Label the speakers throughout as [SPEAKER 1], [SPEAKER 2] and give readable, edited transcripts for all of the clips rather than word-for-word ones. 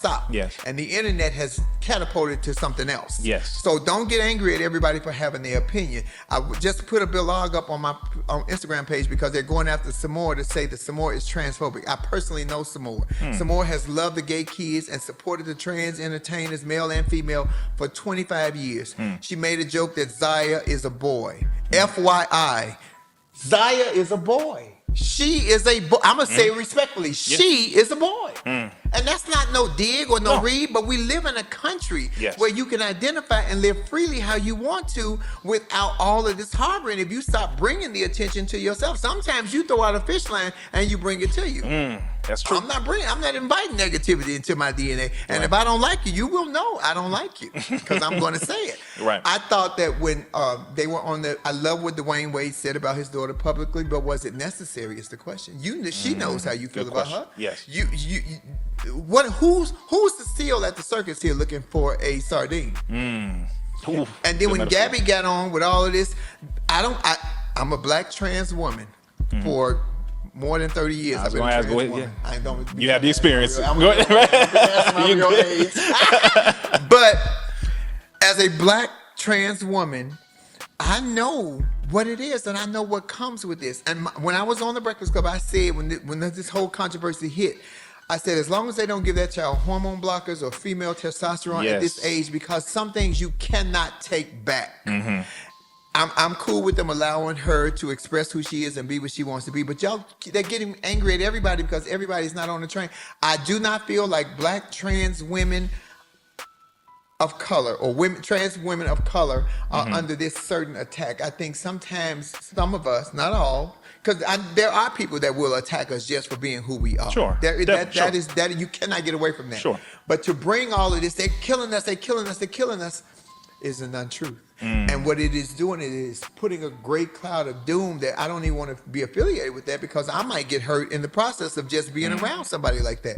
[SPEAKER 1] stop.
[SPEAKER 2] Yes.
[SPEAKER 1] And the internet has catapulted to something else.
[SPEAKER 2] Yes.
[SPEAKER 1] So don't get angry at everybody for having their opinion. I just put a blog up on my Instagram page because they're going after Samore to say that Samore is transphobic. I personally know Samore. Samore has loved the gay kids and supported the trans entertainers, male and female, for 25 years. She made a joke that Zaya is a boy. FYI, Zaya is a boy. She is a boy. I'm going to say it respectfully. She is a boy. And that's not no dig or no read, but we live in a country where you can identify and live freely how you want to without all of this harboring. If you stop bringing the attention to yourself, sometimes you throw out a fish line and you bring it to you.
[SPEAKER 2] That's true.
[SPEAKER 1] I'm not inviting negativity into my DNA. And if I don't like you, you will know I don't like you because I'm going to say it.
[SPEAKER 2] Right.
[SPEAKER 1] I thought that when they were on I love what Dwayne Wade said about his daughter publicly, but was it necessary is the question. She knows how you feel about her.
[SPEAKER 2] Yes.
[SPEAKER 1] Who's the seal at the circus here looking for a sardine?
[SPEAKER 2] Ooh,
[SPEAKER 1] and then when Gabby got on with all of this, I'm a black trans woman for more than 30 years. I've been a trans woman.
[SPEAKER 2] You have the experience.
[SPEAKER 1] Go ahead. But as a black trans woman, I know what it is and I know what comes with this. And when I was on the Breakfast Club, I said when this whole controversy hit, I said, as long as they don't give that child hormone blockers or female testosterone at this age, because some things you cannot take back. I'm cool with them allowing her to express who she is and be what she wants to be. But they're getting angry at everybody because everybody's not on the train. I do not feel like black trans women of color or trans women of color are under this certain attack. I think sometimes some of us, not all, because there are people that will attack us just for being who we are.
[SPEAKER 2] Sure.
[SPEAKER 1] That you cannot get away from that.
[SPEAKER 2] Sure.
[SPEAKER 1] But to bring all of this, they're killing us, is an untruth. And what it is doing, it is putting a great cloud of doom that I don't even want to be affiliated with that because I might get hurt in the process of just being around somebody like that.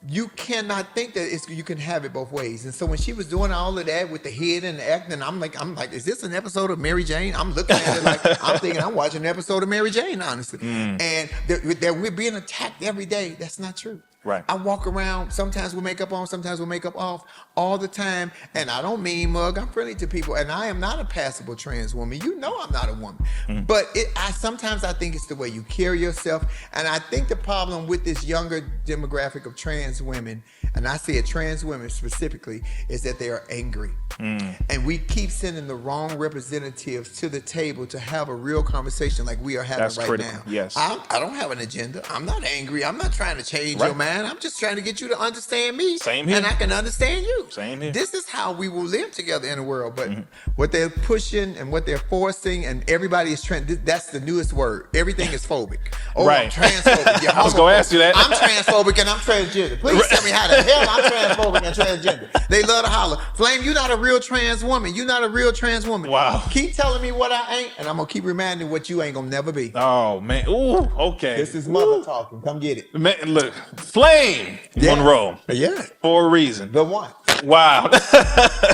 [SPEAKER 1] You cannot think that you can have it both ways. And so when she was doing all of that with the head and the acting, I'm like, is this an episode of Mary Jane? I'm looking at it like I'm thinking I'm watching an episode of Mary Jane, honestly. And that we're being attacked every day. That's not true.
[SPEAKER 2] Right.
[SPEAKER 1] I walk around sometimes with makeup on, sometimes with makeup off, all the time. And I don't mean mug. I'm friendly to people. And I am not a passable trans woman. You know I'm not a woman. But sometimes I think it's the way you carry yourself. And I think the problem with this younger demographic of trans women, and I say it trans women specifically, is that they are angry. And we keep sending the wrong representatives to the table to have a real conversation like we are having now.
[SPEAKER 2] Yes.
[SPEAKER 1] I don't have an agenda. I'm not angry. I'm not trying to change your mind. I'm just trying to get you to understand me.
[SPEAKER 2] Same here.
[SPEAKER 1] And I can understand you.
[SPEAKER 2] Same here.
[SPEAKER 1] This is how we will live together in the world. But what they're pushing and what they're forcing, and everybody is that's the newest word. Everything is phobic. Oh,
[SPEAKER 2] right.
[SPEAKER 1] I'm transphobic.
[SPEAKER 2] I was going to ask you that.
[SPEAKER 1] I'm transphobic and I'm transgender. Please tell me how the hell I'm transphobic and transgender. They love to holler. Flame, you're not a real trans woman. You're not a real trans woman.
[SPEAKER 2] Wow.
[SPEAKER 1] Keep telling me what I ain't, and I'm going to keep reminding what you ain't going to never be.
[SPEAKER 2] Oh, man. Ooh, okay.
[SPEAKER 1] This is mother talking. Come get it.
[SPEAKER 2] Man, look, Flame Monroe.
[SPEAKER 1] Yeah.
[SPEAKER 2] For a reason.
[SPEAKER 1] The one.
[SPEAKER 2] Wow.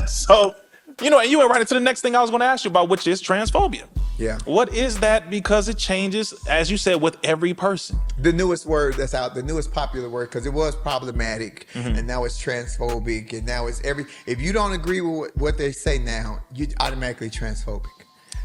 [SPEAKER 2] So, and you went right into the next thing I was going to ask you about, which is transphobia.
[SPEAKER 1] Yeah.
[SPEAKER 2] What is that? Because it changes, as you said, with every person.
[SPEAKER 1] The newest word that's out, the newest popular word, because it was problematic, and now it's transphobic, and now it's if you don't agree with what they say now, you're automatically transphobic.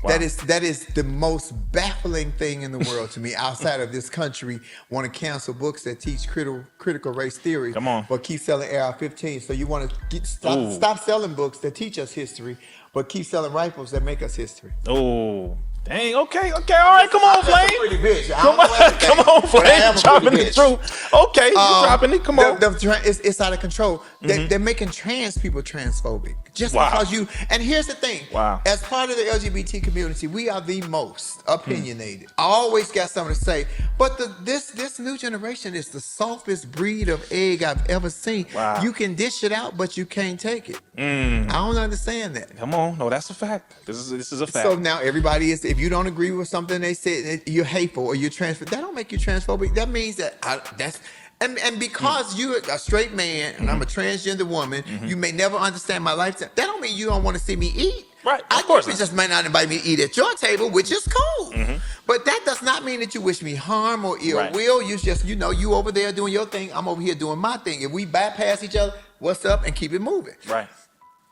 [SPEAKER 1] Wow. That is the most baffling thing in the world to me. Outside of this country, want to cancel books that teach critical race theory, but keep selling AR-15. So you want to stop selling books that teach us history, but keep selling rifles that make us history.
[SPEAKER 2] Oh. Dang, okay, all right, come on, Flame.
[SPEAKER 1] Pretty bitch.
[SPEAKER 2] Come on, Flame, dropping the truth. Okay, you dropping it, come on.
[SPEAKER 1] It's out of control. They're making trans people transphobic. Just because and here's the thing.
[SPEAKER 2] Wow.
[SPEAKER 1] As part of the LGBT community, we are the most opinionated. Always got something to say. But this new generation is the softest breed of egg I've ever seen.
[SPEAKER 2] Wow.
[SPEAKER 1] You can dish it out, but you can't take it. I don't understand that.
[SPEAKER 2] Come on, no, that's a fact. This is a fact.
[SPEAKER 1] So now everybody is, if you don't agree with something they said, you're hateful or you're transphobic. That don't make you transphobic. That means that and because you're a straight man and I'm a transgender woman, you may never understand my lifestyle. That don't mean you don't want to see me eat.
[SPEAKER 2] Right.
[SPEAKER 1] I
[SPEAKER 2] Of course.
[SPEAKER 1] You just might not invite me to eat at your table, which is cool. But that does not mean that you wish me harm or ill will. You just, you over there doing your thing. I'm over here doing my thing. If we bypass each other, what's up, and keep it moving.
[SPEAKER 2] Right.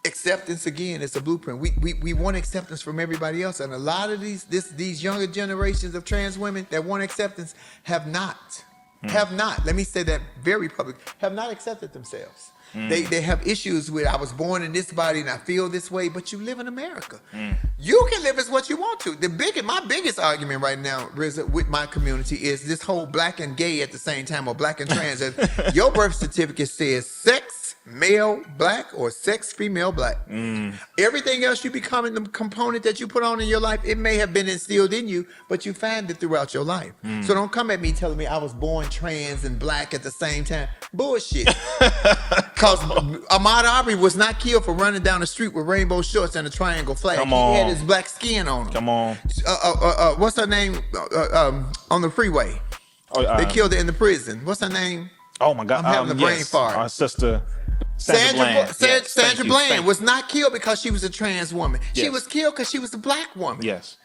[SPEAKER 1] Acceptance, again, is a blueprint. We want acceptance from everybody else, and a lot of these younger generations of trans women that want acceptance have not. Let me say that very public. Have not accepted themselves. They have issues with, I was born in this body and I feel this way, but you live in America. You can live as what you want to. My biggest argument right now, Rizza, with my community is this whole black and gay at the same time, or black and trans. Your birth certificate says sex male black or sex female black. Everything else you becoming the component that you put on in your life, it may have been instilled in you, but you find it throughout your life. So don't come at me telling me I was born trans and black at the same time. Bullshit. Because Ahmaud Arbery was not killed for running down the street with rainbow shorts and a triangle flag.
[SPEAKER 2] Come on.
[SPEAKER 1] He had his black skin on him.
[SPEAKER 2] Come on.
[SPEAKER 1] What's her name on the freeway? They killed her in the prison. What's her name?
[SPEAKER 2] Oh my God.
[SPEAKER 1] I'm having a brain fart.
[SPEAKER 2] Our sister Sandra
[SPEAKER 1] Bland was not killed because she was a trans woman.
[SPEAKER 2] Yes.
[SPEAKER 1] She was killed because she was a black woman.
[SPEAKER 2] Yes.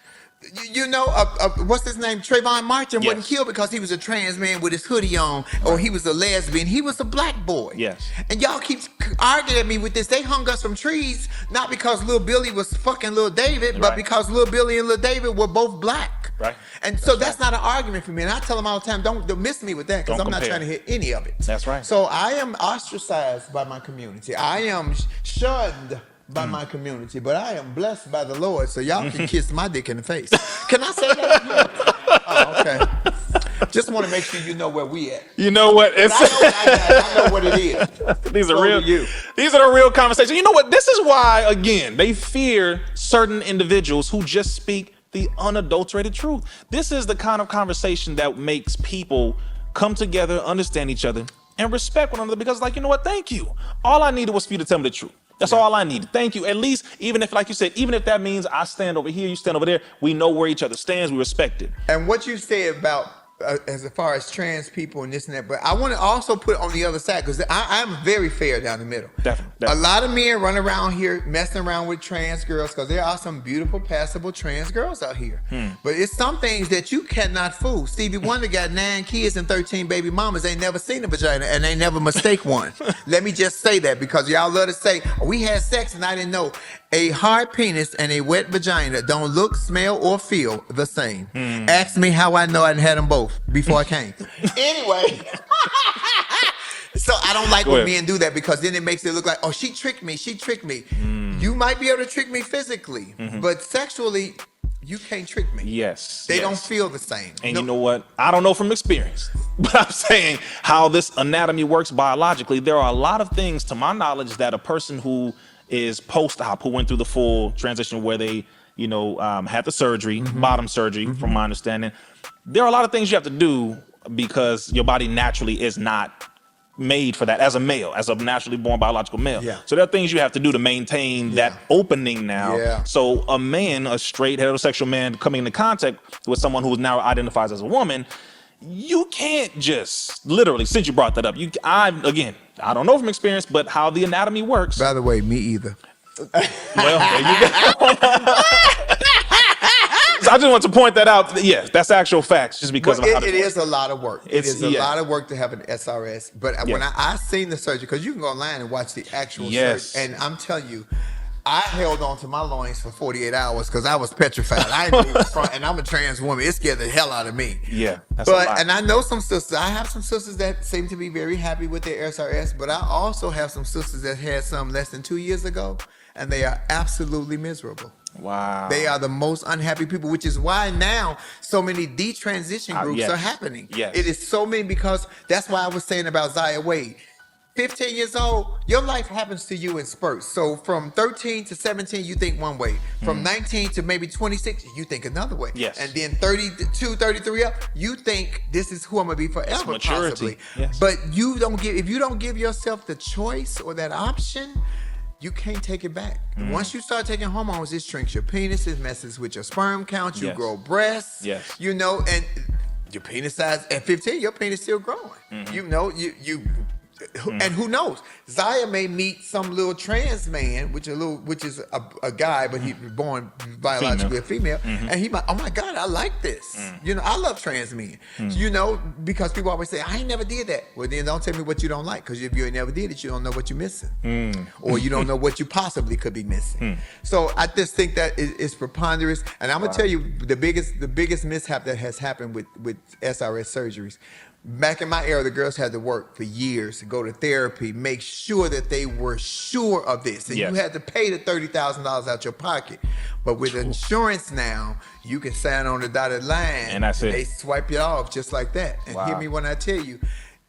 [SPEAKER 1] What's his name? Trayvon Martin
[SPEAKER 2] Yes.
[SPEAKER 1] wasn't killed because he was a trans man with his hoodie on, or he was a lesbian. He was a black boy.
[SPEAKER 2] Yes.
[SPEAKER 1] And y'all keep arguing at me with this. They hung us from trees, not because Lil Billy was fucking Lil David, but because Lil Billy and Lil David were both black.
[SPEAKER 2] Right.
[SPEAKER 1] And so that's not an argument for me. And I tell them all the time, don't miss me with that, because I'm not trying to hear any of it.
[SPEAKER 2] That's right.
[SPEAKER 1] So I am ostracized by my community. I am shunned by my community, but I am blessed by the Lord, so y'all can kiss my dick in the face. Can I say that? Oh, okay. Just want to make sure you know where we at.
[SPEAKER 2] You know what?
[SPEAKER 1] I know what it is.
[SPEAKER 2] These are real. These are the real conversations. You know what? This is why, again, they fear certain individuals who just speak the unadulterated truth. This is the kind of conversation that makes people come together, understand each other, and respect one another. Because, like, you know what? Thank you. All I needed was for you to tell me the truth. That's all I needed. Thank you. At least, even if, like you said, even if that means I stand over here, you stand over there, we know where each other stands, we respect it.
[SPEAKER 1] And what you say about as far as trans people and this and that, but I want to also put on the other side, because I'm very fair down the middle.
[SPEAKER 2] Definitely.
[SPEAKER 1] A lot of men run around here messing around with trans girls, because there are some beautiful, passable trans girls out here. But it's some things that you cannot fool. Stevie Wonder got 9 kids and 13 baby mamas. Ain't never seen a vagina, and they never mistake one. Let me just say that, because y'all love to say, oh, we had sex and I didn't know. A hard penis and a wet vagina don't look, smell, or feel the same. Ask me how I know I had them both before I came. Anyway. So I don't like when men do that, because then it makes it look like, oh, she tricked me. She tricked me. You might be able to trick me physically, but sexually, you can't trick me.
[SPEAKER 2] Yes.
[SPEAKER 1] They don't feel the same.
[SPEAKER 2] And you know what? I don't know from experience, but I'm saying how this anatomy works biologically. There are a lot of things, to my knowledge, that a person who is post-op, who went through the full transition where they, had the surgery, bottom surgery, from my understanding. There are a lot of things you have to do because your body naturally is not made for that as a male, as a naturally born biological male. So there are things you have to do to maintain that opening now. So a man, a straight heterosexual man coming into contact with someone who now identifies as a woman, you can't just literally, since you brought that up, I don't know from experience, but how the anatomy works.
[SPEAKER 1] By the way, me either.
[SPEAKER 2] Well, there you go. So I just want to point that out. Yes, that's actual facts, just because of how
[SPEAKER 1] it is a lot of work. It is a lot of work to have an SRS. But when I seen the surgery, because you can go online and watch the actual surgery, and I'm telling you, I held on to my loins for 48 hours because I was petrified. I didn't even front, and I'm a trans woman. It scared the hell out of me.
[SPEAKER 2] Yeah, that's a lot.
[SPEAKER 1] And I know some sisters. I have some sisters that seem to be very happy with their SRS, but I also have some sisters that had some less than 2 years ago, and they are absolutely miserable.
[SPEAKER 2] Wow.
[SPEAKER 1] They are the most unhappy people, which is why now so many detransition groups are happening.
[SPEAKER 2] Yes.
[SPEAKER 1] It is so many, because that's why I was saying about Zaya Wade. 15 years old, your life happens to you in spurts. So from 13 to 17, you think one way. From 19 to maybe 26, you think another way.
[SPEAKER 2] Yes.
[SPEAKER 1] And then 32, 33 up, you think this is who I'm gonna be forever, possibly.
[SPEAKER 2] Yes.
[SPEAKER 1] But if you don't give yourself the choice or that option, you can't take it back. Once you start taking hormones, it shrinks your penis, it messes with your sperm count, you grow breasts, and your penis size at 15, your penis still growing. And who knows? Zaya may meet some little trans man, which is a guy, but he's born biologically a female, and he might, oh my God, I like this. You know, I love trans men. You know, because people always say, I ain't never did that. Well, then don't tell me what you don't like, because if you ain't never did it, you don't know what you're missing, or you don't know what you possibly could be missing. So I just think that it's preponderous, and I'm gonna tell you the biggest mishap that has happened with SRS surgeries. Back in my era, the girls had to work for years to go to therapy, make sure that they were sure of this. And you had to pay the $30,000 out your pocket. But with insurance now, you can sign on the dotted line
[SPEAKER 2] and that's it.
[SPEAKER 1] They swipe you off just like that. And hear me when I tell you,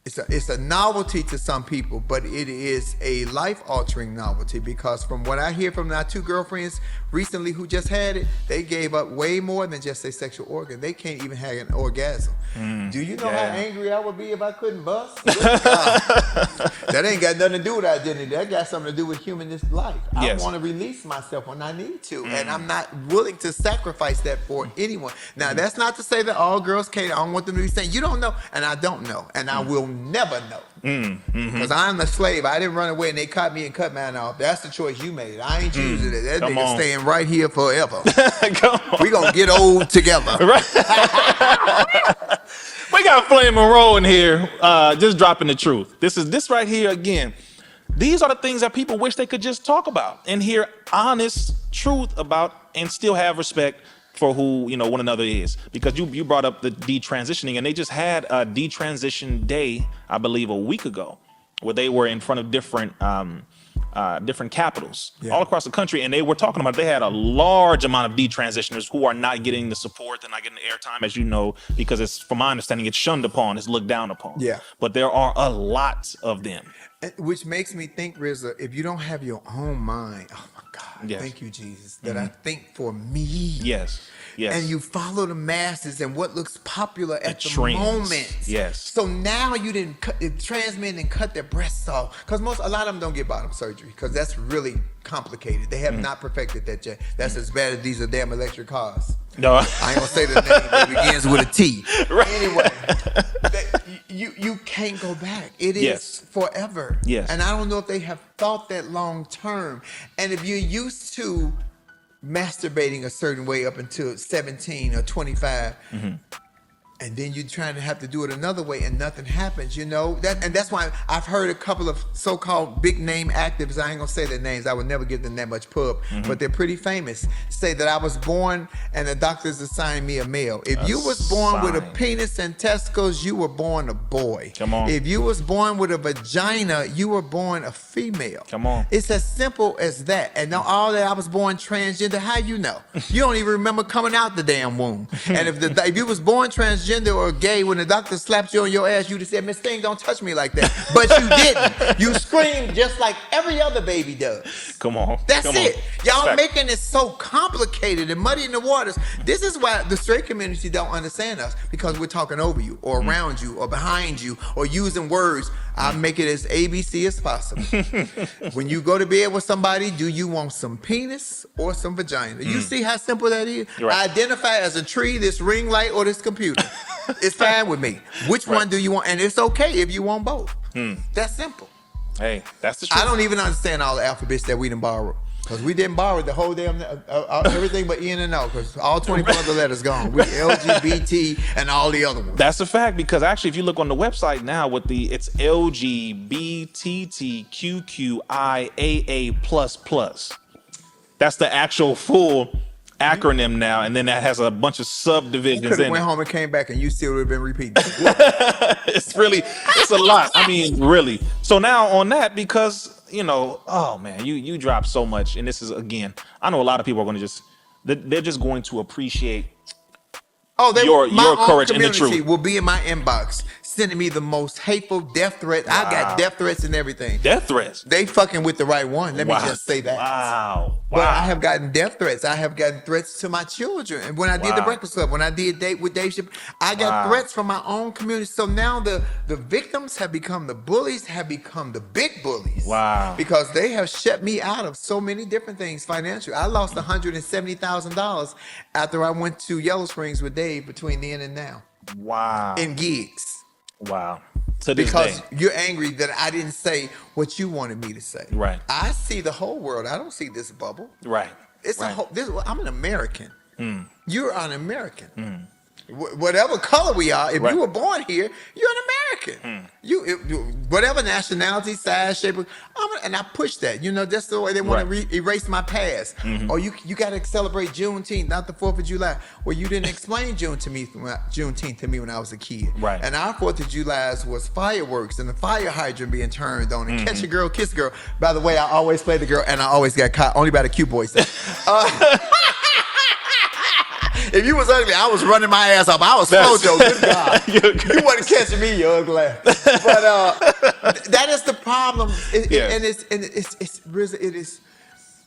[SPEAKER 1] it's a novelty to some people, but it is a life-altering novelty, because from what I hear from my 2 girlfriends recently who just had it, they gave up way more than just their sexual organ. They can't even have an orgasm. Do you know how angry I would be if I couldn't bust? That ain't got nothing to do with identity. That got something to do with humanist life. I want to release myself when I need to, and I'm not willing to sacrifice that for anyone. Now, that's not to say that all girls can't. I don't want them to be saying, you don't know, and I don't know, and I will never know. Because I'm a slave. I didn't run away and they caught me and cut mine off. That's the choice you made. I ain't choosing it. That nigga staying right here forever. We gonna get old together.
[SPEAKER 2] We got Flame Monroe in here, just dropping the truth. This right here again. These are the things that people wish they could just talk about and hear honest truth about, and still have respect for who, you know, one another is. Because you brought up the detransitioning, and they just had a detransition day, I believe, a week ago, where they were in front of different capitals all across the country, and they were talking about, they had a large amount of detransitioners who are not getting the support, they're not getting the airtime, as you know, because it's, from my understanding, it's shunned upon, it's looked down upon. But there are a lot of them.
[SPEAKER 1] Which makes me think, Rizza, if you don't have your own mind, oh my God, thank you, Jesus, that I think for me. And you follow the masses and what looks popular at the moment. So now you didn't cut, trans men didn't cut their breasts off, because a lot of them don't get bottom surgery, because that's really complicated. They have not perfected that yet. That's as bad as these are damn electric cars. No, I ain't gonna say the name, but it begins with a T. Anyway, you can't go back. It is forever. And I don't know if they have thought that long term. And if you're used to masturbating a certain way up until 17 or 25, and then you're trying to have to do it another way and nothing happens, you know, and that's why I've heard a couple of so-called big name actives, I ain't gonna say their names, I would never give them that much pub, but they're pretty famous, say that I was born and the doctors assigned me a male. If you was born with a penis and testicles, you were born a boy. If you was born with a vagina, you were born a female. It's as simple as that. And now all that, I was born transgender, how you know? You don't even remember coming out the damn womb. And if you was born transgender or gay, when the doctor slapped you on your ass, you'd have said, Miss Thing, don't touch me like that. But you didn't. You screamed just like every other baby does. That's it. Y'all making it so complicated and muddy in the waters. This is why the straight community don't understand us, because we're talking over you or around you or behind you or using words. I make it as ABC as possible. When you go to bed with somebody, do you want some penis or some vagina? You see how simple that is? Identify as a tree, this ring light, or this computer. It's fine with me. Which one do you want? And it's okay if you want both. That's simple.
[SPEAKER 2] Hey, that's the truth.
[SPEAKER 1] I don't even understand all the alphabets that we done borrowed. Because we didn't borrow the whole damn, everything but N and O, because all 24 other letters gone. We LGBT and all the other ones.
[SPEAKER 2] That's a fact, because actually, if you look on the website now, it's LGBTQQIAA++. That's the actual full acronym now, and then that has a bunch of subdivisions. You could have
[SPEAKER 1] went home and came back, and you still would have been repeating.
[SPEAKER 2] It's a lot. I mean, really. So now on that, because, you know, oh man, you drop so much, and this is, again, I know a lot of people are going to they're just going to appreciate your courage and the truth.
[SPEAKER 1] Will be in my inbox sending me the most hateful death threats. I got death threats and everything.
[SPEAKER 2] Death threats?
[SPEAKER 1] They fucking with the right one. Let me just say that.
[SPEAKER 2] Wow.
[SPEAKER 1] But I have gotten death threats. I have gotten threats to my children. And when I did the Breakfast Club, when I did Date with Dave Chappelle, I got threats from my own community. So now the victims have become the bullies, have become the big bullies. Because they have shut me out of so many different things financially. I lost $170,000 after I went to Yellow Springs with Dave between then and now. In gigs.
[SPEAKER 2] Wow. To this
[SPEAKER 1] Because
[SPEAKER 2] day.
[SPEAKER 1] you're angry that I didn't say what you wanted me to say.
[SPEAKER 2] Right.
[SPEAKER 1] I see the whole world. I don't see this bubble.
[SPEAKER 2] Right.
[SPEAKER 1] It's
[SPEAKER 2] right.
[SPEAKER 1] a whole. I'm an American. You're an American. Whatever color we are, if you were born here, you're an American. Whatever nationality, size, shape, and I push that. You know, that's the way they want to erase my past. Or you got to celebrate Juneteenth, not the 4th of July. Well, you didn't explain Juneteenth to me when I was a kid.
[SPEAKER 2] Right.
[SPEAKER 1] And our 4th of July was fireworks and the fire hydrant being turned on and catch a girl, kiss a girl. By the way, I always play the girl and I always got caught only by the cute boys. If you was ugly, I was running my ass off. I was Flojo. Good God. You wasn't catching me, you ugly ass. But that is the problem. Rizza, it is,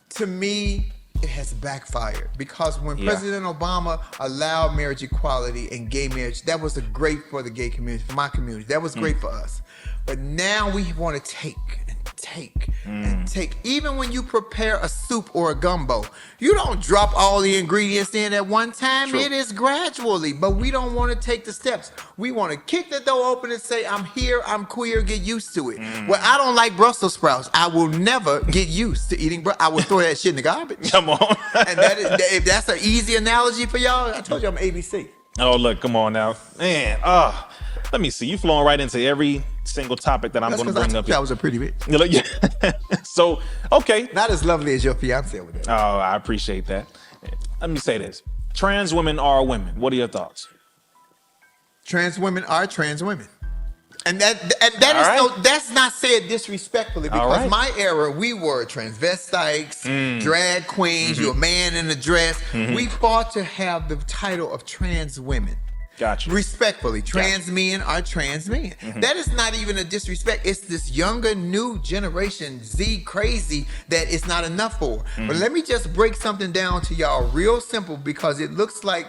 [SPEAKER 1] to me, it has backfired. Because when President Obama allowed marriage equality and gay marriage, that was great for the gay community, for my community. That was great for us. But now we want to take and take. Even when you prepare a soup or a gumbo, you don't drop all the ingredients in at one time. True. It is gradually, but we don't want to take the steps. We want to kick the door open and say, I'm here, I'm queer, get used to it. Well, I don't like Brussels sprouts. I will never get used to eating I will throw that shit in the garbage.
[SPEAKER 2] Come on.
[SPEAKER 1] And if that's an easy analogy for y'all, I told you I'm ABC.
[SPEAKER 2] Oh, look, come on now. Man, let me see. You flowing right into every single topic that I'm going to bring up.
[SPEAKER 1] That was a pretty bitch.
[SPEAKER 2] So, okay.
[SPEAKER 1] Not as lovely as your fiance over there.
[SPEAKER 2] Oh, I appreciate that. Let me say this. Trans women are women. What are your thoughts?
[SPEAKER 1] Trans women are trans women. And that's not said disrespectfully, because my era, we were transvestites, drag queens, you're a man in a dress. We fought to have the title of trans women.
[SPEAKER 2] Gotcha.
[SPEAKER 1] Respectfully, trans men are trans men. That is not even a disrespect. It's this younger, new generation, Z crazy, that it's not enough for. But let me just break something down to y'all real simple, because it looks like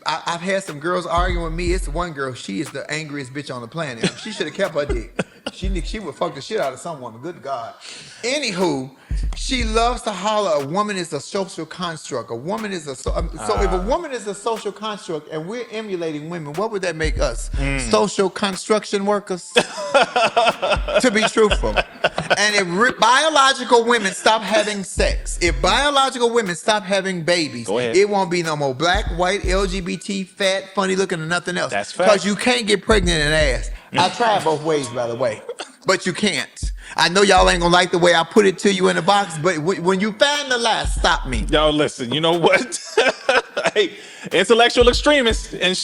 [SPEAKER 1] I've had some girls arguing with me. It's one girl, she is the angriest bitch on the planet. She should have kept her dick. She would fuck the shit out of some woman. Good God. Anywho, she loves to holler, a woman is a social construct. A woman is so if a woman is a social construct and we're emulating women, what would that make us? Social construction workers? To be truthful. And if biological women stop having sex, if biological women stop having babies, it won't be no more black, white, LGBT, fat, funny looking, or nothing else.
[SPEAKER 2] That's fact.
[SPEAKER 1] Because you can't get pregnant in ass. I tried both ways, by the way, but you can't. I know y'all ain't gonna like the way I put it to you in the box, but when you find the lie, stop me.
[SPEAKER 2] Yo, listen, you know what? Hey, intellectual extremist, and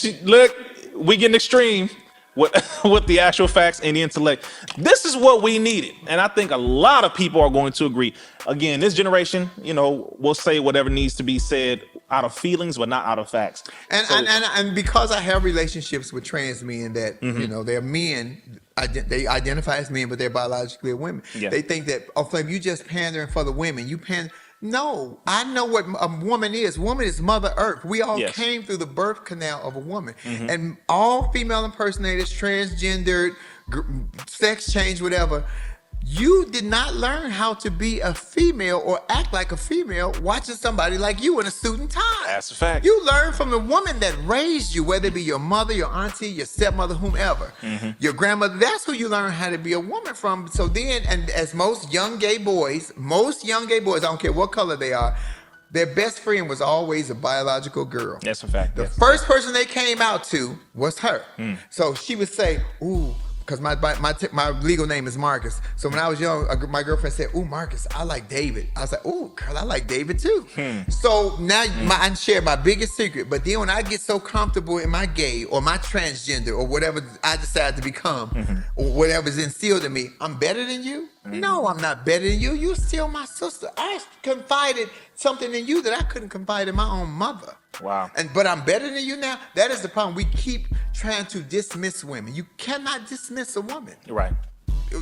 [SPEAKER 2] we getting extreme with the actual facts and the intellect. This is what we needed, and I think a lot of people are going to agree. Again, this generation, will say whatever needs to be said out of feelings, but not out of facts.
[SPEAKER 1] And because I have relationships with trans men that they're men, they identify as men, but they're biologically women. Yeah. They think that, Flame, you just pandering for the women. No, I know what a woman is. Woman is Mother Earth. We all came through the birth canal of a woman. And all female impersonators, transgendered, sex change, whatever, you did not learn how to be a female or act like a female watching somebody like you in a suit and tie.
[SPEAKER 2] That's a fact.
[SPEAKER 1] You learn from the woman that raised you, whether it be your mother, your auntie, your stepmother, whomever, your grandmother. That's who you learn how to be a woman from. So then, and as most young gay boys, I don't care what color they are, their best friend was always a biological girl.
[SPEAKER 2] That's a fact.
[SPEAKER 1] The first person they came out to was her. So she would say, ooh, because my legal name is Marcus. So when I was young, my girlfriend said, ooh, Marcus, I like David. I was like, ooh, girl, I like David too. So now I share my biggest secret. But then when I get so comfortable in my gay or my transgender or whatever I decide to become, or whatever's instilled in me, I'm better than you? No, I'm not better than you. You're still my sister. I confided something in you that I couldn't confide in my own mother.
[SPEAKER 2] Wow.
[SPEAKER 1] But I'm better than you now. That is the problem. We keep trying to dismiss women. You cannot dismiss a woman.
[SPEAKER 2] Right.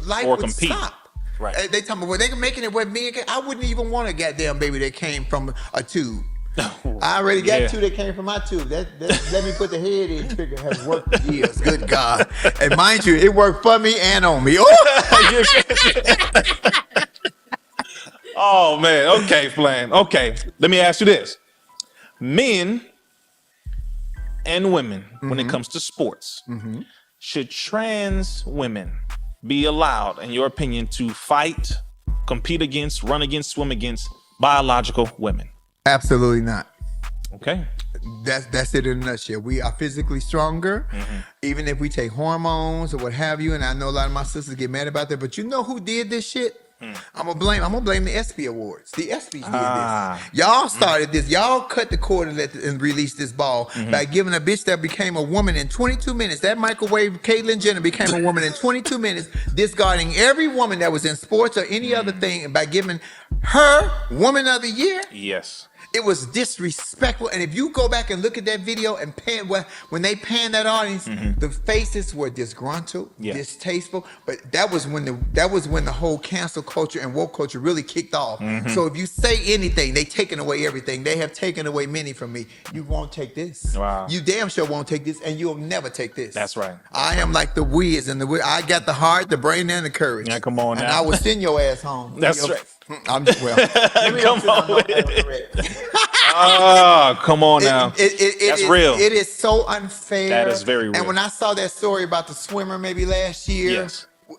[SPEAKER 1] Life
[SPEAKER 2] or
[SPEAKER 1] would
[SPEAKER 2] compete.
[SPEAKER 1] Stop.
[SPEAKER 2] Right.
[SPEAKER 1] They tell me, well, they're making it where men can. I wouldn't even want a goddamn baby that came from a tube. I already got two that came from my tube. Let me put the head in. Trigger has worked for years. Good God. And mind you, it worked for me and on me.
[SPEAKER 2] Oh, man. Okay, Flame. Okay. Let me ask you this. Men and women, when it comes to sports, Should trans women be allowed, in your opinion, to fight, compete against, run against, swim against biological women?
[SPEAKER 1] Absolutely not.
[SPEAKER 2] Okay.
[SPEAKER 1] That's it in a nutshell. We are physically stronger, even if we take hormones or what have you. And I know a lot of my sisters get mad about that. But you know who did this shit? I'm gonna blame the ESPY Awards. The ESPYs did this. Y'all started this. Y'all cut the cord and released this ball by giving a bitch that became a woman in 22 minutes. That microwave Caitlyn Jenner became a woman in 22 minutes, discarding every woman that was in sports or any other thing, and by giving her Woman of the Year.
[SPEAKER 2] Yes.
[SPEAKER 1] It was disrespectful, and if you go back and look at that video and when they panned that audience, the faces were disgruntled, distasteful. But that was when the whole cancel culture and woke culture really kicked off. So if you say anything, they taking away everything. They have taken away many from me. You won't take this.
[SPEAKER 2] Wow.
[SPEAKER 1] You damn sure won't take this, and you'll never take this.
[SPEAKER 2] That's right.
[SPEAKER 1] I am like the Wiz, and I got the heart, the brain, and the courage.
[SPEAKER 2] Yeah, come on now.
[SPEAKER 1] And I will send your ass home.
[SPEAKER 2] That's right.
[SPEAKER 1] I'm just
[SPEAKER 2] come on with it. Oh, come on now. That's real.
[SPEAKER 1] It is so unfair.
[SPEAKER 2] That is very real.
[SPEAKER 1] And when I saw that story about the swimmer maybe last year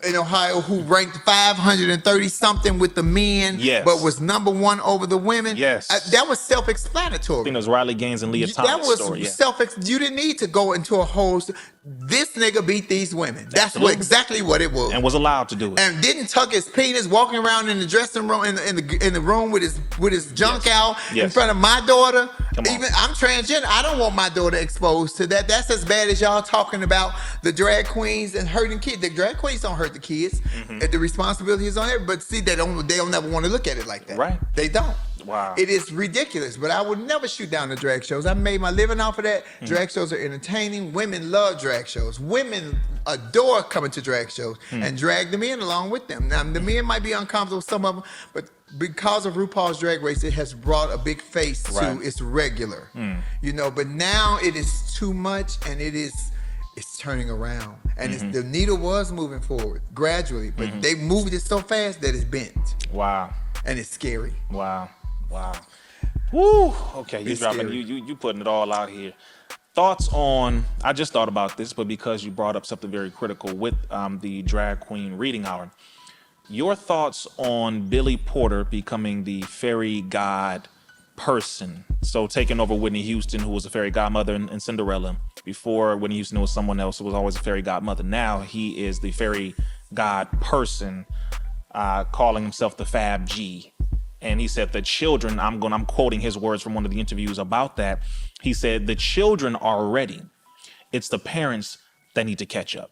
[SPEAKER 1] in Ohio who ranked 530 something with the men, but was #1 over the women, that was self-explanatory.
[SPEAKER 2] I think it was Riley Gaines and Leah Thomas.
[SPEAKER 1] That was you didn't need to go into a whole. This nigga beat these women. That's exactly what it was.
[SPEAKER 2] And was allowed to do it.
[SPEAKER 1] And didn't tuck his penis, walking around in the dressing room in the room with his junk out in front of my daughter. Even I'm transgender. I don't want my daughter exposed to that. That's as bad as y'all talking about the drag queens and hurting kids. The drag queens don't hurt the kids. The responsibility is on them. But see, they'll never want to look at it like that.
[SPEAKER 2] Right.
[SPEAKER 1] They don't.
[SPEAKER 2] Wow.
[SPEAKER 1] It is ridiculous, but I would never shoot down the drag shows. I made my living off of that. Drag shows are entertaining. Women love drag shows. Women adore coming to drag shows and drag the men along with them. Now, the men might be uncomfortable with some of them, but because of RuPaul's Drag Race, it has brought a big face to its regular. You know, but now it is too much, and it's turning around. And the needle was moving forward gradually, but they moved it so fast that it's bent.
[SPEAKER 2] Wow.
[SPEAKER 1] And it's scary.
[SPEAKER 2] Wow. Woo. Okay, you putting it all out here. Thoughts on, I just thought about this, but because you brought up something very critical with the drag queen reading hour, your thoughts on Billy Porter becoming the fairy god person. So taking over Whitney Houston, who was a fairy godmother in Cinderella. Before Whitney Houston was someone else who was always a fairy godmother. Now he is the fairy god person, calling himself the Fab G. And he said the children, I'm quoting his words from one of the interviews about that. He said the children are ready. It's the parents that need to catch up.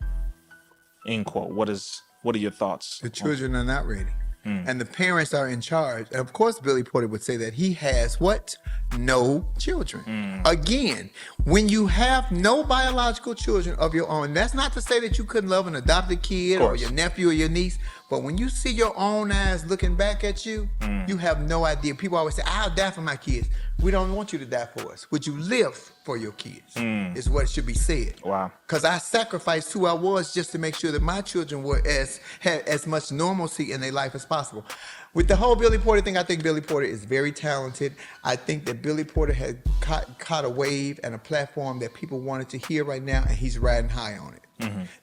[SPEAKER 2] End quote. What are your thoughts?
[SPEAKER 1] The children are not ready. And the parents are in charge. And of course, Billy Porter would say that he has what? No children. Again, when you have no biological children of your own, that's not to say that you couldn't love an adopted kid or your nephew or your niece, but when you see your own eyes looking back at you, you have no idea. People always say, I'll die for my kids. We don't want you to die for us. Would you live for your kids? Is what should be said.
[SPEAKER 2] Wow.
[SPEAKER 1] Because I sacrificed who I was just to make sure that my children had as much normalcy in their life as possible. With the whole Billy Porter thing, I think Billy Porter is very talented. I think that Billy Porter had caught a wave and a platform that people wanted to hear right now, and he's riding high on it.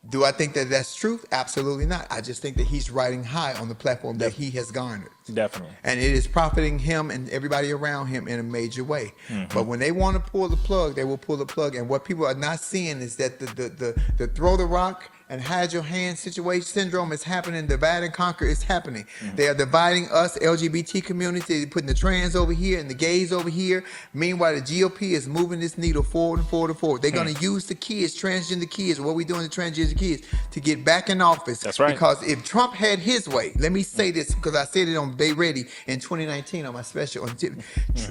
[SPEAKER 1] Do I think that that's truth? Absolutely not. I just think that he's riding high on the platform that he has garnered.
[SPEAKER 2] Definitely.
[SPEAKER 1] And it is profiting him and everybody around him in a major way. But when they want to pull the plug, they will pull the plug. And what people are not seeing is that the throw the rock and hide your hand situation syndrome is happening. Divide and conquer is happening. They are dividing us, LGBT community, putting the trans over here and the gays over here. Meanwhile, the GOP is moving this needle forward and forward and forward. They're going to use the kids, transgender kids, what we doing to transgender kids, to get back in office.
[SPEAKER 2] That's right.
[SPEAKER 1] Because if Trump had his way, let me say this because I said it on Bay Ready in 2019 on my special on TV.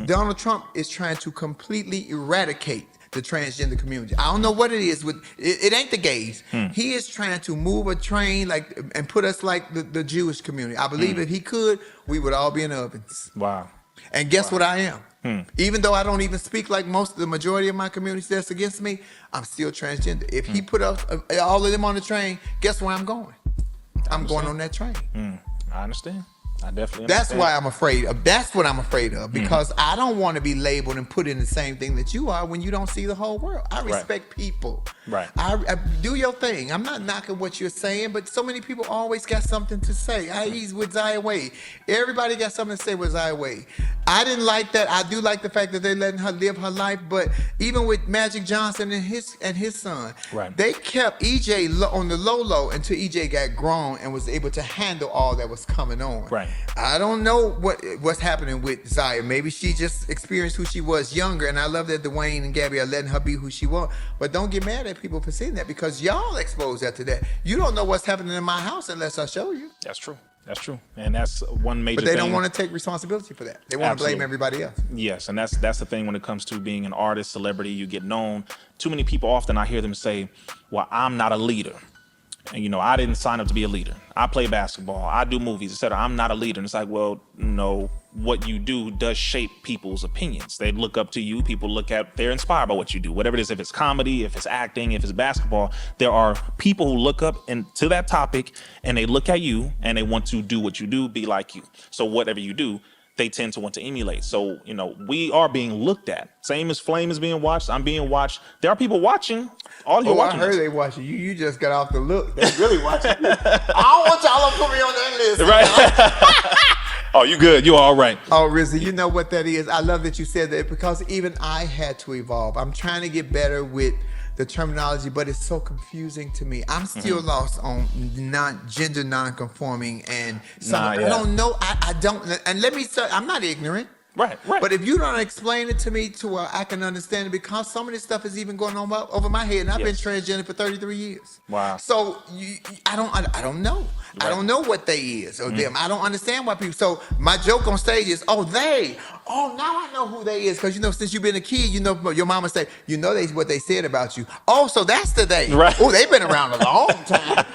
[SPEAKER 1] Donald Trump is trying to completely eradicate the transgender community. I don't know what it is with it ain't the gays. He is trying to move a train and put us like the Jewish community. I believe if he could, we would all be in ovens.
[SPEAKER 2] Wow.
[SPEAKER 1] And guess what I am? Even though I don't even speak like the majority of my community that's against me, I'm still transgender. If he put up all of them on the train, guess where I'm going? I'm going on that train.
[SPEAKER 2] I understand. I definitely
[SPEAKER 1] That's
[SPEAKER 2] understand.
[SPEAKER 1] why I'm afraid of. That's what I'm afraid of, because I don't want to be labeled and put in the same thing that you are when you don't see the whole world. I respect people.
[SPEAKER 2] Right.
[SPEAKER 1] I do your thing. I'm not knocking what you're saying, but so many people always got something to say. He's with Zaya Wade. Everybody got something to say with Zaya Wade. I didn't like that. I do like the fact that they're letting her live her life, but even with Magic Johnson and his son,
[SPEAKER 2] Right.
[SPEAKER 1] they kept EJ on the low until EJ got grown and was able to handle all that was coming on.
[SPEAKER 2] Right.
[SPEAKER 1] I don't know what's happening with Zaya. Maybe she just experienced who she was younger, and I love that Dwayne and Gabby are letting her be who she was. But don't get mad at people for saying that, because y'all exposed that to that. You don't know what's happening in my house unless I show you.
[SPEAKER 2] That's true. That's true. And that's one major
[SPEAKER 1] But they
[SPEAKER 2] thing.
[SPEAKER 1] don't want to take responsibility for that. They want to blame everybody else.
[SPEAKER 2] Yes, and that's the thing when it comes to being an artist, celebrity, you get known. Too many people, often I hear them say, well, I'm not a leader. And, I didn't sign up to be a leader. I play basketball. I do movies, etc. I'm not a leader. And it's like, well, no, what you do does shape people's opinions. They look up to you. People they're inspired by what you do. Whatever it is, if it's comedy, if it's acting, if it's basketball, there are people who look up to that topic and they look at you and they want to do what you do, be like you. So whatever you do, they tend to want to emulate. So, we are being looked at. Same as Flame is being watched. I'm being watched. There are people watching. All you watching.
[SPEAKER 1] I heard they watching you. You just got off the look. They really watching you. I don't want y'all to put me on that list.
[SPEAKER 2] Right. Oh, you good. You all right.
[SPEAKER 1] Oh, Rizza, you know what that is. I love that you said that, because even I had to evolve. I'm trying to get better with the terminology, but it's so confusing to me. I'm still lost on gender non-conforming and something. I don't know. I don't. And let me say, I'm not ignorant.
[SPEAKER 2] Right.
[SPEAKER 1] But if you don't explain it to me to where I can understand it, because some of this stuff is even going on over my head, and I've been transgender for 33 years.
[SPEAKER 2] Wow.
[SPEAKER 1] So I don't know. Right. I don't know what they is or them. I don't understand why people. So my joke on stage is, they. Oh, now I know who they is, because since you've been a kid, your mama say, what they said about you. Oh, so that's the they.
[SPEAKER 2] Right.
[SPEAKER 1] Oh, they've been around a long time.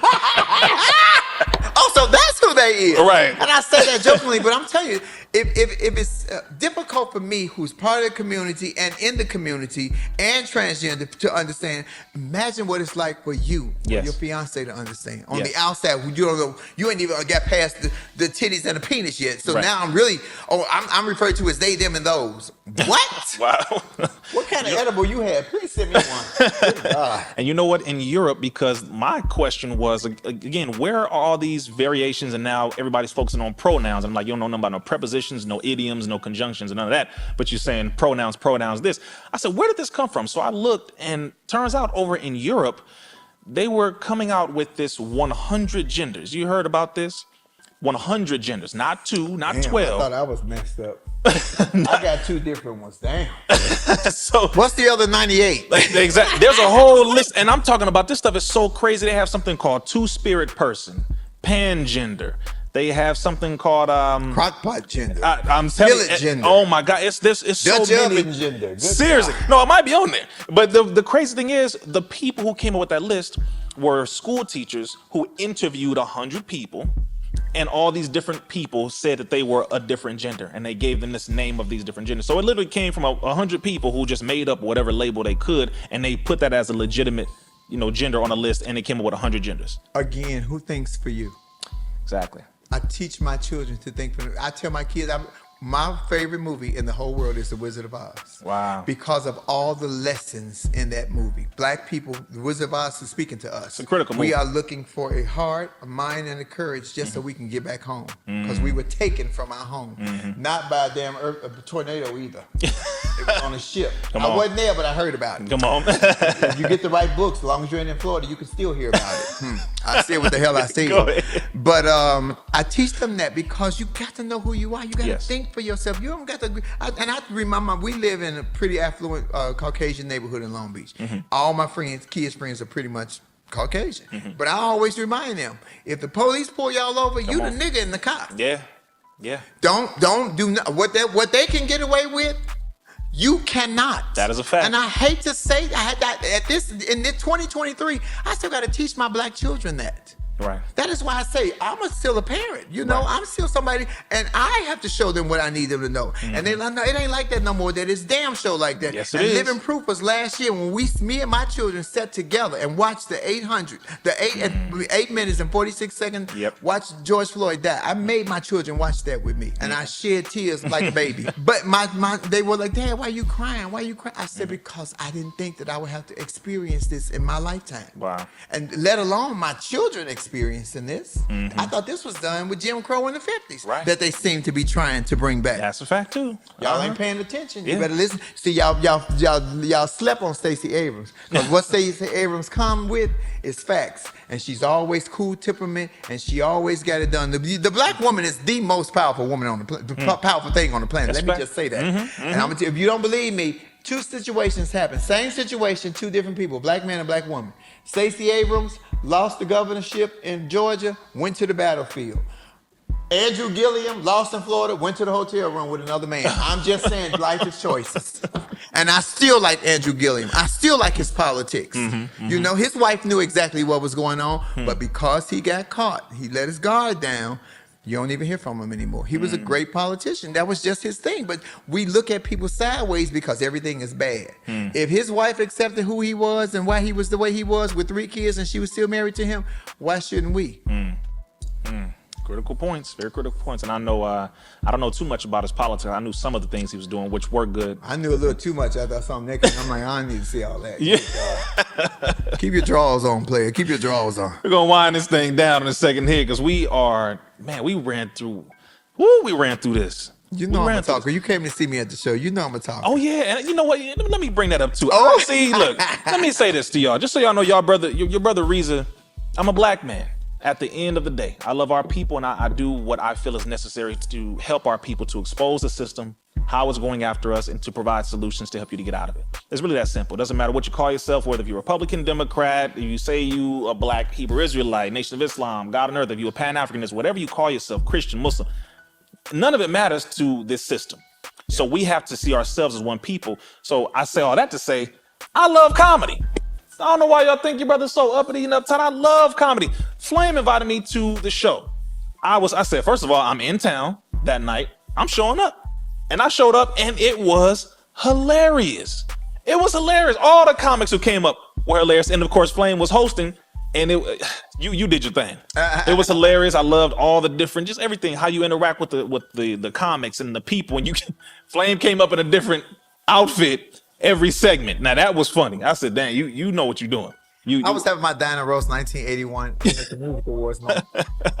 [SPEAKER 1] Oh, so that's who they is.
[SPEAKER 2] Right.
[SPEAKER 1] And I say that jokingly, but I'm telling you, if it's difficult for me, who's part of the community and in the community and transgender, to understand, imagine what it's like for you, your fiance, to understand. On the outside, you don't know, you ain't even got past the titties and the penis yet. So now I'm referred to as they, them, and those. What?
[SPEAKER 2] Wow.
[SPEAKER 1] What kind of edible you had? Please send me one. Good God.
[SPEAKER 2] And you know what? In Europe, because my question was, again, where are all these variations? And now everybody's focusing on pronouns. And I'm like, you don't know nothing about no prepositions, no idioms, no conjunctions, and none of that. But you're saying pronouns, this. I said, where did this come from? So I looked, and turns out over in Europe, they were coming out with this 100 genders. You heard about this? 100 genders, not 2, not 12.
[SPEAKER 1] I thought I was messed up. I got 2 different ones. Damn.
[SPEAKER 2] So
[SPEAKER 1] what's the other 98?
[SPEAKER 2] Exactly. There's a whole list, and I'm talking about this stuff is so crazy. They have something called two-spirit person, pangender. They have something called
[SPEAKER 1] crockpot gender.
[SPEAKER 2] I'm telling you,
[SPEAKER 1] gender.
[SPEAKER 2] Oh my God, it's
[SPEAKER 1] Dutch
[SPEAKER 2] so many.
[SPEAKER 1] oven gender. Good
[SPEAKER 2] Seriously,
[SPEAKER 1] God.
[SPEAKER 2] no, it might be on there. But the crazy thing is, the people who came up with that list were school teachers who interviewed 100 people. And all these different people said that they were a different gender, and they gave them this name of these different genders. So it literally came from 100 people who just made up whatever label they could, and they put that as a legitimate, gender on a list, and they came up with 100 genders.
[SPEAKER 1] Again, who thinks for you?
[SPEAKER 2] Exactly.
[SPEAKER 1] I teach my children to think for them. I tell my kids, my favorite movie in the whole world is The Wizard of Oz.
[SPEAKER 2] Wow.
[SPEAKER 1] Because of all the lessons in that movie. Black people, The Wizard of Oz is speaking to us.
[SPEAKER 2] It's a critical movie.
[SPEAKER 1] We are looking for a heart, a mind, and a courage just so we can get back home. Because we were taken from our home. Not by a tornado either. It was on a ship. I wasn't there, but I heard about it.
[SPEAKER 2] Come on.
[SPEAKER 1] If you get the right books, as long as you're in Florida, you can still hear about it. I said what the hell I said.
[SPEAKER 2] Go ahead.
[SPEAKER 1] But I teach them that because you got to know who you are. You got to think for yourself. You don't got to agree. And I remember, we live in a pretty affluent Caucasian neighborhood in Long Beach. All my kids' friends are pretty much Caucasian. But I always remind them, if the police pull y'all over, you the nigga in the car.
[SPEAKER 2] Yeah.
[SPEAKER 1] Don't do what they can get away with. You cannot.
[SPEAKER 2] That is a fact.
[SPEAKER 1] And I hate to say that in this 2023, I still got to teach my black children that.
[SPEAKER 2] Right.
[SPEAKER 1] That is why I say I'm still a parent. You know, I'm still somebody, and I have to show them what I need them to know. And they like, no, it ain't like that no more. That it's damn show like that.
[SPEAKER 2] Yes, it
[SPEAKER 1] and
[SPEAKER 2] is.
[SPEAKER 1] Living Proof was last year when me and my children sat together and watched the 8 minutes and 46 seconds.
[SPEAKER 2] Yep.
[SPEAKER 1] Watched George Floyd die. I made my children watch that with me, and I shed tears like a baby. But they were like, Dad, why are you crying? Why are you crying? I said, because I didn't think that I would have to experience this in my lifetime.
[SPEAKER 2] Wow.
[SPEAKER 1] And let alone my children experiencing this. I thought this was done with Jim Crow in the 50s.
[SPEAKER 2] Right.
[SPEAKER 1] That they seem to be trying to bring back.
[SPEAKER 2] That's a fact too.
[SPEAKER 1] Y'all ain't paying attention. You
[SPEAKER 2] Yeah.
[SPEAKER 1] better listen. See, y'all slept on Stacey Abrams. Because what Stacey Abrams come with is facts. And she's always cool temperament, and she always got it done. The black woman is the most powerful woman on the powerful thing on the planet.
[SPEAKER 2] That's
[SPEAKER 1] Let me just say that. And I'm gonna tell you, if you don't believe me, 2 situations happen. Same situation, 2 different people, black man and black woman. Stacey Abrams lost the governorship in Georgia, went to the battlefield. Andrew Gilliam lost in Florida, went to the hotel room with another man. I'm just saying, life is choices. And I still like Andrew Gilliam. I still like his politics. You know, his wife knew exactly what was going on, but because he got caught, he let his guard down. You don't even hear from him anymore. He was a great politician. That was just his thing. But we look at people sideways because everything is bad. If his wife accepted who he was and why he was the way he was with 3 kids and she was still married to him, why shouldn't we?
[SPEAKER 2] Critical points, very critical points. And I know, I don't know too much about his politics. I knew some of the things he was doing, which were good.
[SPEAKER 1] I knew a little too much after I saw him naked. I'm like, I don't need to see all that.
[SPEAKER 2] Yeah.
[SPEAKER 1] Keep your drawers on, player. Keep your drawers on.
[SPEAKER 2] We're going to wind this thing down in a second here because we ran through this.
[SPEAKER 1] You know I'm a talker. You came to see me at the show. You know I'm a talker.
[SPEAKER 2] Oh, yeah. And you know what? Let me bring that up, too.
[SPEAKER 1] Oh.
[SPEAKER 2] See, look, let me say this to y'all. Just so y'all know, your brother Rizza, I'm a black man. At the end of the day, I love our people, and I do what I feel is necessary to help our people to expose the system, how it's going after us, and to provide solutions to help you to get out of it. It's really that simple. It doesn't matter what you call yourself, whether you're Republican, Democrat, if you say you a black Hebrew Israelite, Nation of Islam, God on Earth, if you're a Pan-Africanist, whatever you call yourself, Christian, Muslim, none of it matters to this system. So we have to see ourselves as one people. So I say all that to say, I love comedy. I don't know why y'all think your brother's so uppity and uptight. I love comedy. Flame invited me to the show. I said, first of all, I'm in town that night. I'm showing up. And I showed up and it was hilarious. It was hilarious. All the comics who came up were hilarious. And of course, Flame was hosting and you did your thing. It was hilarious. I loved all the different, just everything, how you interact with the comics and the people. And Flame came up in a different outfit every segment. Now that was funny. I said, dang, you know what you're doing. I
[SPEAKER 1] was having my Diner Roast 1981 at the Music Awards moment.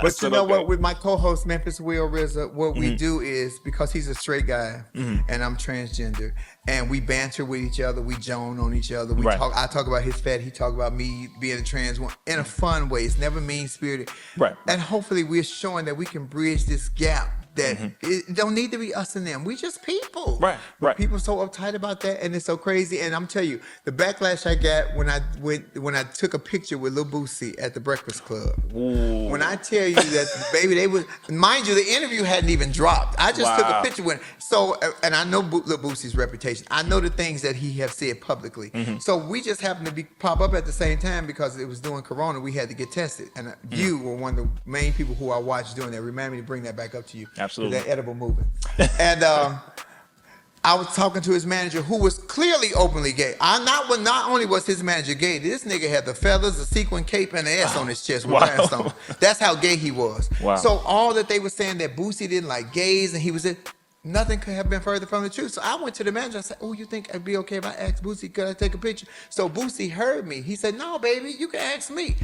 [SPEAKER 1] But you know what? With my co-host Memphis Will Rizza, what we do is, because he's a straight guy and I'm transgender, and we banter with each other, we joan on each other. I talk about his fat, he talk about me being a trans one in a fun way. It's never mean-spirited.
[SPEAKER 2] Right.
[SPEAKER 1] And hopefully we're showing that we can bridge this gap. That it don't need to be us and them. We just people.
[SPEAKER 2] Right.
[SPEAKER 1] People so uptight about that, and it's so crazy. And I'm telling you, the backlash I got when I took a picture with Lil Boosie at the Breakfast Club.
[SPEAKER 2] Ooh.
[SPEAKER 1] When I tell you that, baby, they was, mind you, the interview hadn't even dropped. I just took a picture with him. So, and I know Lil Boosie's reputation. I know the things that he have said publicly. So we just happened to pop up at the same time because it was during Corona. We had to get tested, and you were one of the main people who I watched doing that. Remind me to bring that back up to you.
[SPEAKER 2] Absolutely.
[SPEAKER 1] That edible movement. And I was talking to his manager, who was clearly openly gay. Not only was his manager gay, this nigga had the feathers, the sequin cape, and the S on his chest with rhinestones. That's how gay he was.
[SPEAKER 2] Wow.
[SPEAKER 1] So all that they were saying that Boosie didn't like gays, and he was nothing could have been further from the truth. So I went to the manager. I said, "Oh, you think it'd be okay if I asked Boosie, could I take a picture?" So Boosie heard me. He said, "No, baby, you can ask me."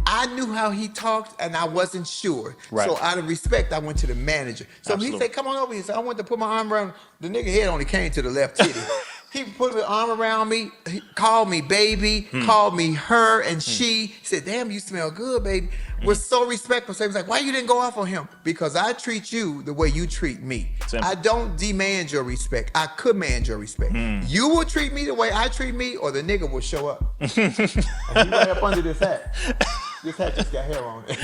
[SPEAKER 1] I knew how he talked, and I wasn't sure.
[SPEAKER 2] Right.
[SPEAKER 1] So out of respect, I went to the manager. So he said, "Come on over." He said, "I want to put my arm around." The nigga head only came to the left titty. He put his arm around me, he called me baby, called me her and she. He said, "Damn, you smell good, baby." Was so respectful. So he was like, "Why you didn't go off on him?" Because I treat you the way you treat me.
[SPEAKER 2] Simple.
[SPEAKER 1] I don't demand your respect. I command your respect. You will treat me the way I treat me, or the nigga will show up. And he right up under this hat. This hat just got hair on it.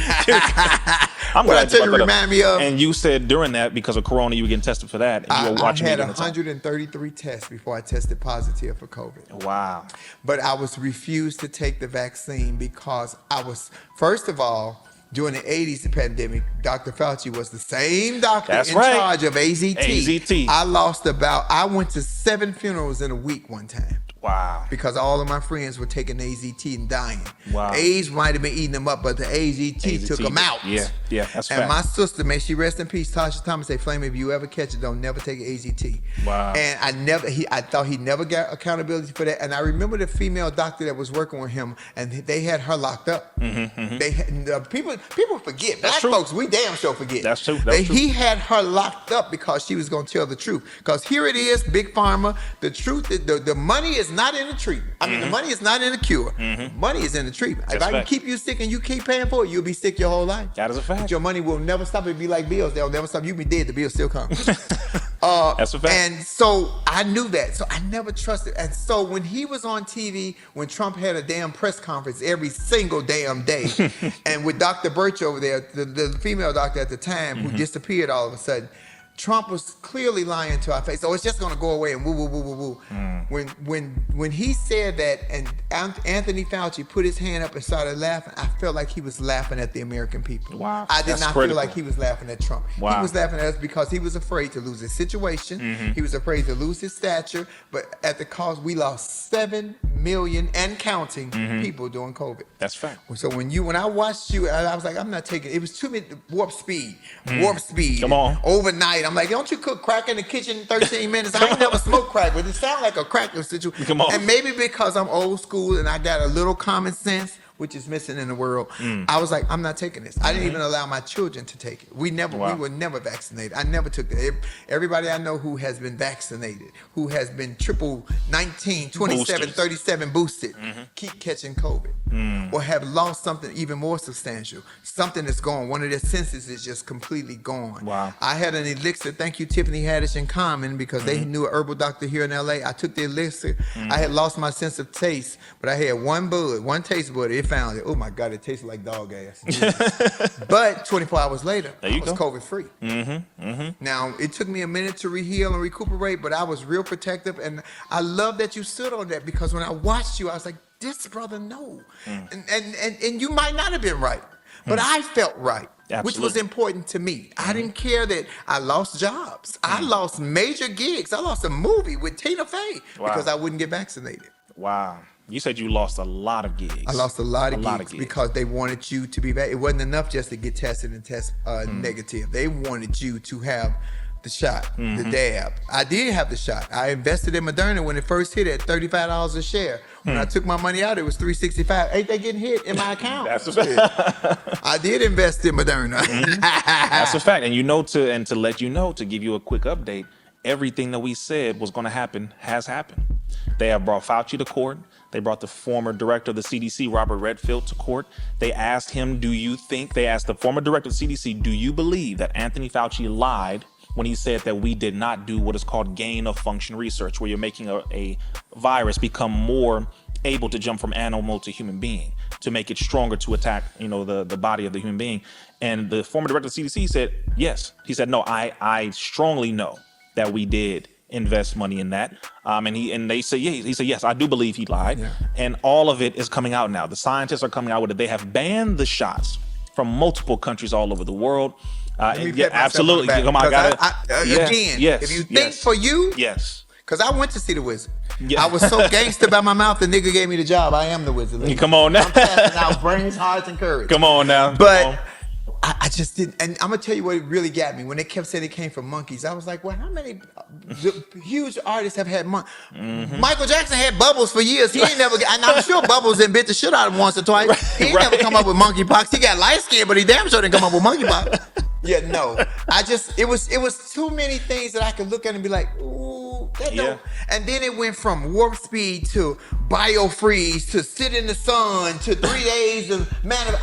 [SPEAKER 2] I'm
[SPEAKER 1] what I
[SPEAKER 2] glad
[SPEAKER 1] tell
[SPEAKER 2] you
[SPEAKER 1] you
[SPEAKER 2] brought that
[SPEAKER 1] remind
[SPEAKER 2] up.
[SPEAKER 1] me of.
[SPEAKER 2] And you said during that, because of Corona, you were getting tested for that. And you were watching
[SPEAKER 1] I had
[SPEAKER 2] me at the time.
[SPEAKER 1] 133 tests before I tested positive for COVID.
[SPEAKER 2] Wow.
[SPEAKER 1] But I was refused to take the vaccine because first of all, during the 80s, the pandemic, Dr. Fauci was the same doctor
[SPEAKER 2] That's
[SPEAKER 1] in
[SPEAKER 2] right.
[SPEAKER 1] charge of AZT.
[SPEAKER 2] AZT.
[SPEAKER 1] I went to 7 funerals in a week one time.
[SPEAKER 2] Wow.
[SPEAKER 1] Because all of my friends were taking AZT and dying.
[SPEAKER 2] Wow.
[SPEAKER 1] AIDS might have been eating them up, but the AZT took them out.
[SPEAKER 2] Yeah, that's
[SPEAKER 1] And
[SPEAKER 2] fact.
[SPEAKER 1] my sister, may she rest in peace, Tasha Thomas, say, Flame, if you ever catch it, don't never take AZT.
[SPEAKER 2] Wow.
[SPEAKER 1] And I thought he never got accountability for that. And I remember the female doctor that was working with him, and they had her locked up. They had, people forget. Black folks, we damn sure forget.
[SPEAKER 2] That's true.
[SPEAKER 1] He had her locked up because she was going to tell the truth. Because here it is, Big Pharma. The truth, the money is not in the treatment. I mean, the money is not in the cure. Money is in the treatment. If I can keep you sick and you keep paying for it, you'll be sick your whole life.
[SPEAKER 2] That is a fact.
[SPEAKER 1] But your money will never stop. It'll be like bills. They'll never stop. You be dead. The bills still come.
[SPEAKER 2] That's a fact.
[SPEAKER 1] And so I knew that. So I never trusted. And so when he was on TV, when Trump had a damn press conference every single damn day, and with Dr. Birch over there, the female doctor at the time who disappeared all of a sudden, Trump was clearly lying to our face. So it's just going to go away and woo, woo, woo, woo, woo. When he said that and Anthony Fauci put his hand up and started laughing, I felt like he was laughing at the American people.
[SPEAKER 2] Wow.
[SPEAKER 1] I did not feel like he was laughing at Trump.
[SPEAKER 2] Wow.
[SPEAKER 1] He was laughing at us because he was afraid to lose his situation. He was afraid to lose his stature. But at the cost, we lost 7 million and counting people during COVID.
[SPEAKER 2] That's fact.
[SPEAKER 1] So when I watched you, I was like, I'm not taking it. It was too many warp speed.
[SPEAKER 2] Come on.
[SPEAKER 1] Overnight. I'm like, don't you cook crack in the kitchen in 13 minutes? I ain't never smoked crack, but it sounded like a crack situation.
[SPEAKER 2] Come on.
[SPEAKER 1] And maybe because I'm old school and I got a little common sense, which is missing in the world, I was like, I'm not taking this. I didn't even allow my children to take it. We were never vaccinated. I never took it. Everybody I know who has been vaccinated, who has been triple 19, 27,
[SPEAKER 2] Boosters.
[SPEAKER 1] 37 boosted, keep catching COVID or have lost something even more substantial. Something is gone. One of their senses is just completely gone.
[SPEAKER 2] Wow.
[SPEAKER 1] I had an elixir, thank you, Tiffany Haddish in Common, because they knew an herbal doctor here in LA. I took the elixir. I had lost my sense of taste, but I had one taste bud. It found it. Oh my God, it tasted like dog ass. But 24 hours later, I was COVID free. Now, it took me a minute to reheal and recuperate, but I was real protective. And I love that you stood on that, because when I watched you, I was like, this brother, no. And you might not have been right, but I felt right.
[SPEAKER 2] Absolutely.
[SPEAKER 1] Which was important to me. I didn't care that I lost jobs. I lost major gigs. I lost a movie with Tina Fey because I wouldn't get vaccinated.
[SPEAKER 2] Wow. You said you lost a lot of gigs.
[SPEAKER 1] I lost a lot of gigs because they wanted you to be vaccinated. It wasn't enough just to get tested and test negative. They wanted you to have the shot, the dab. I did have the shot. I invested in Moderna when it first hit at $35 a share. When I took my money out, it was $365. Ain't they getting hit in my account?
[SPEAKER 2] That's a fact.
[SPEAKER 1] I did invest in Moderna.
[SPEAKER 2] That's a fact. And to let you know, to give you a quick update, everything that we said was going to happen has happened. They have brought Fauci to court. They brought the former director of the CDC, Robert Redfield, to court. They asked him, they asked the former director of the CDC, do you believe that Anthony Fauci lied when he said that we did not do what is called gain of function research, where you're making a virus become more able to jump from animal to human being, to make it stronger to attack, the body of the human being. And the former director of the CDC said, yes. He said, no, I strongly know that we did invest money in that. And they say, yeah, he said, yes, I do believe he lied. Yeah. And all of it is coming out now. The scientists are coming out with it. They have banned the shots from multiple countries all over the world. Absolutely. Come on,
[SPEAKER 1] if you think for you,
[SPEAKER 2] yes.
[SPEAKER 1] Because I went to see the wizard. Yeah. I was so gangster by my mouth, the nigga gave me the job. I am the wizard.
[SPEAKER 2] Come on now.
[SPEAKER 1] I'm passing out brains, hearts, and courage.
[SPEAKER 2] Come on now.
[SPEAKER 1] But I just didn't. And I'm going to tell you what really got me. When they kept saying it came from monkeys, I was like, well, how many huge artists have had monkeys? Michael Jackson had Bubbles for years. He ain't never, and I'm sure Bubbles and bit the shit out of him once or twice. He ain't never come up with monkeypox. He got light skin, but he damn sure didn't come up with monkeypox. Yeah, no. It was too many things that I could look at and be like, ooh, that don't. And then it went from warp speed to biofreeze to sit in the sun to 3 days of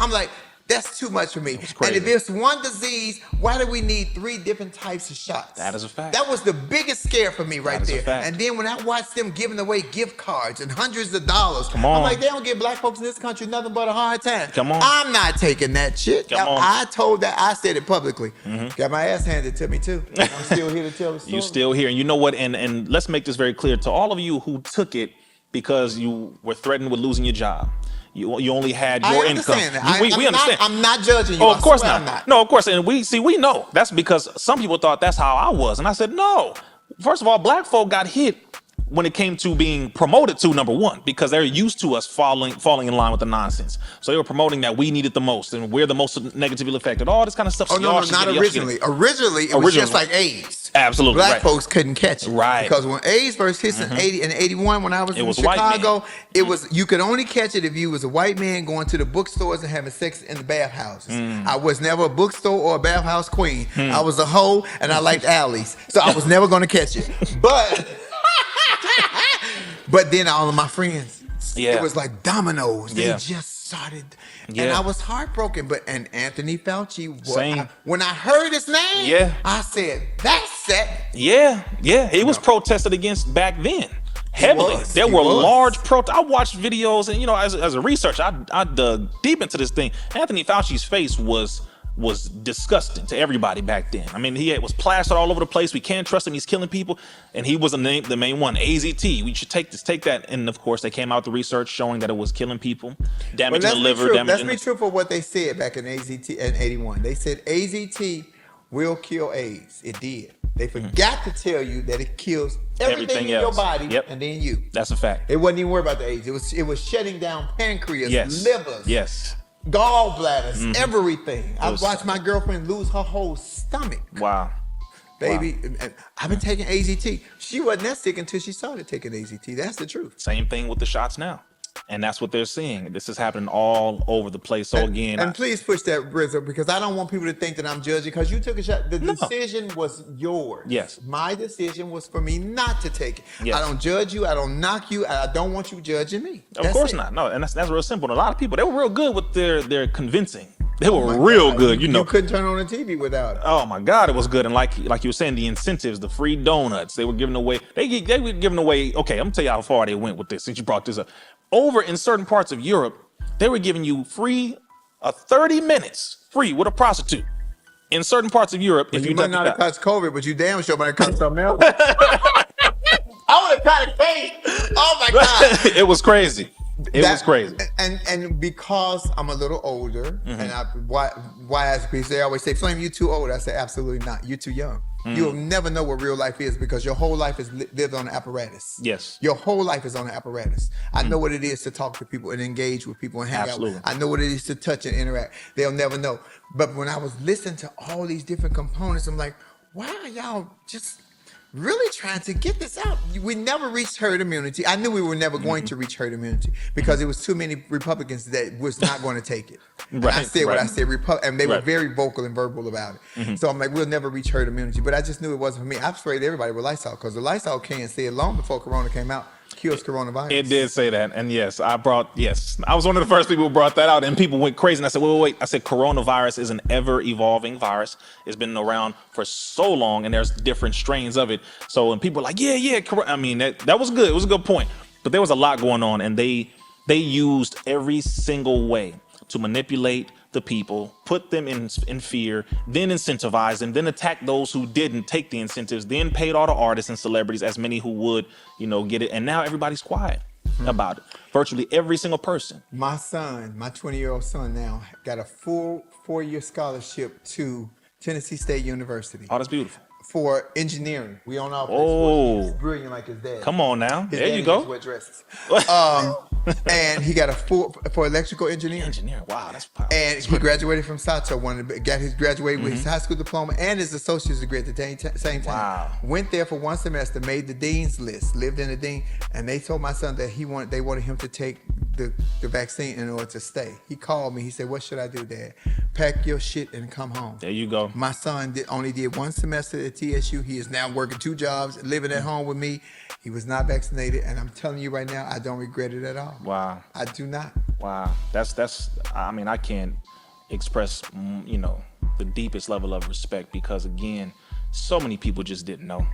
[SPEAKER 1] I'm like, that's too much for me. And if it's one disease, why do we need 3 different types of shots?
[SPEAKER 2] That is a fact.
[SPEAKER 1] That was the biggest scare for me right there.
[SPEAKER 2] And
[SPEAKER 1] then when I watched them giving away gift cards and hundreds of dollars, I'm like, they don't give black folks in this country nothing but a hard time.
[SPEAKER 2] Come on.
[SPEAKER 1] I'm not taking that shit. I said it publicly. Got my ass handed to me too. I'm still here to tell the story.
[SPEAKER 2] You're still here. And you know what? And let's make this very clear to all of you who took it because you were threatened with losing your job. You only had
[SPEAKER 1] I
[SPEAKER 2] your income.
[SPEAKER 1] understand that.
[SPEAKER 2] We understand.
[SPEAKER 1] I'm not judging you.
[SPEAKER 2] Oh, of course
[SPEAKER 1] I'm
[SPEAKER 2] not.
[SPEAKER 1] not.
[SPEAKER 2] No, of course. And we know that's because some people thought that's how I was, and I said no. First of all, black folk got hit when it came to being promoted to number one because they're used to us falling in line with the nonsense. So they were promoting that we needed the most and we're the most negatively affected. All this kind of stuff.
[SPEAKER 1] Oh
[SPEAKER 2] So
[SPEAKER 1] no, not originally. Originally, it was just like AIDS.
[SPEAKER 2] Absolutely,
[SPEAKER 1] Black
[SPEAKER 2] right.
[SPEAKER 1] folks couldn't catch it,
[SPEAKER 2] right?
[SPEAKER 1] Because when AIDS first hit in 80 and 81, when I was in Chicago, it was you could only catch it if you was a white man going to the bookstores and having sex in the bathhouses. I was never a bookstore or a bathhouse queen. I was a hoe and I liked alleys, so I was never going to catch it. But then all of my friends, it was like dominoes. They just started, and I was heartbroken. And Anthony Fauci, when I heard his name, I said, "That's it."
[SPEAKER 2] Yeah, it was protested against back then. Heavily. There were large protests. I watched videos, and as a researcher, I dug deep into this thing. Anthony Fauci's face was disgusting to everybody back then. I mean, he was plastered all over the place. We can't trust him. He's killing people. And he was the main one, AZT. We should take that. And of course, they came out the research showing that it was killing people, damaging the liver, damaging.
[SPEAKER 1] Let's be truthful what they said back in AZT in 81. They said AZT will kill AIDS. It did. They forgot to tell you that it kills everything in your body and then you.
[SPEAKER 2] That's a fact.
[SPEAKER 1] It wasn't even worried about the AIDS. It was shutting down pancreas, livers. Gallbladders, everything. I watched my girlfriend lose her whole stomach.
[SPEAKER 2] Wow.
[SPEAKER 1] Baby, I've been taking AZT. She wasn't that sick until she started taking AZT. That's the truth.
[SPEAKER 2] Same thing with the shots now. And that's what they're seeing. This is happening all over the place. So again,
[SPEAKER 1] please push that, Rizza, because I don't want people to think that I'm judging because you took a shot. The decision was yours.
[SPEAKER 2] Yes.
[SPEAKER 1] My decision was for me not to take it.
[SPEAKER 2] Yes. I
[SPEAKER 1] don't judge you. I don't knock you. I don't want you judging me.
[SPEAKER 2] Of course not. No, and that's real simple. And a lot of people, they were real good with their convincing. They were real good. You
[SPEAKER 1] couldn't turn on the TV without it.
[SPEAKER 2] Oh my God, it was good. And like you were saying, the incentives, the free donuts, they were giving away. They were giving away. Okay, I'm gonna tell you how far they went with this. Since you brought this up, over in certain parts of Europe, they were giving you free 30 minutes free with a prostitute. In certain parts of Europe, if you
[SPEAKER 1] might not have caught COVID, but you damn sure might have caught something else. I would have caught a case. Oh my God,
[SPEAKER 2] it was crazy. It was crazy.
[SPEAKER 1] And because I'm a little older, and wise people, they always say, Flame, you too old. I say, absolutely not. You're too young. You'll never know what real life is because your whole life is lived on the apparatus.
[SPEAKER 2] Yes.
[SPEAKER 1] Your whole life is on the apparatus. I know what it is to talk to people and engage with people and hang out with them. I know what it is to touch and interact. They'll never know. But when I was listening to all these different components, I'm like, why are y'all just really trying to get this out? We never reached herd immunity. I knew we were never going to reach herd immunity because it was too many Republicans that was not going to take it. I said what I said, and they were very vocal and verbal about it. So I'm like, we'll never reach herd immunity. But I just knew it wasn't for me. I sprayed everybody with Lysol because the Lysol can said long before Corona came out, cures coronavirus.
[SPEAKER 2] It did say that. And yes, I was one of the first people who brought that out, and people went crazy. And I said, wait. I said, coronavirus is an ever evolving virus. It's been around for so long, and there's different strains of it. So when people are like, yeah, I mean, that was good. It was a good point. But there was a lot going on, and they used every single way to manipulate the people, put them in fear, then incentivize them, then attack those who didn't take the incentives, then paid all the artists and celebrities, as many who would, get it. And now everybody's quiet about it. Virtually every single person.
[SPEAKER 1] My son, my 20-year-old son now, got a full 4-year scholarship to Tennessee State University.
[SPEAKER 2] Oh, that's beautiful.
[SPEAKER 1] For engineering. We own our place. He's brilliant like his dad.
[SPEAKER 2] Come on now.
[SPEAKER 1] His
[SPEAKER 2] there you go.
[SPEAKER 1] Wear dresses. And he got a for electrical engineering.
[SPEAKER 2] Wow, that's powerful.
[SPEAKER 1] And he graduated from Sato, graduated with his high school diploma and his associate's degree at the same time.
[SPEAKER 2] Wow.
[SPEAKER 1] Went there for 1 semester, made the dean's list, lived in the dean, and they told my son that they wanted him to take the vaccine in order to stay. He called me. He said, "What should I do, Dad? Pack your shit and come home."
[SPEAKER 2] There you go.
[SPEAKER 1] My son only did 1 semester at TSU. He is now working 2 jobs, living at home with me. He was not vaccinated, and I'm telling you right now, I don't regret it at all.
[SPEAKER 2] Wow.
[SPEAKER 1] I do not.
[SPEAKER 2] Wow. That's I mean, I can't express, the deepest level of respect because, again, so many people just didn't know.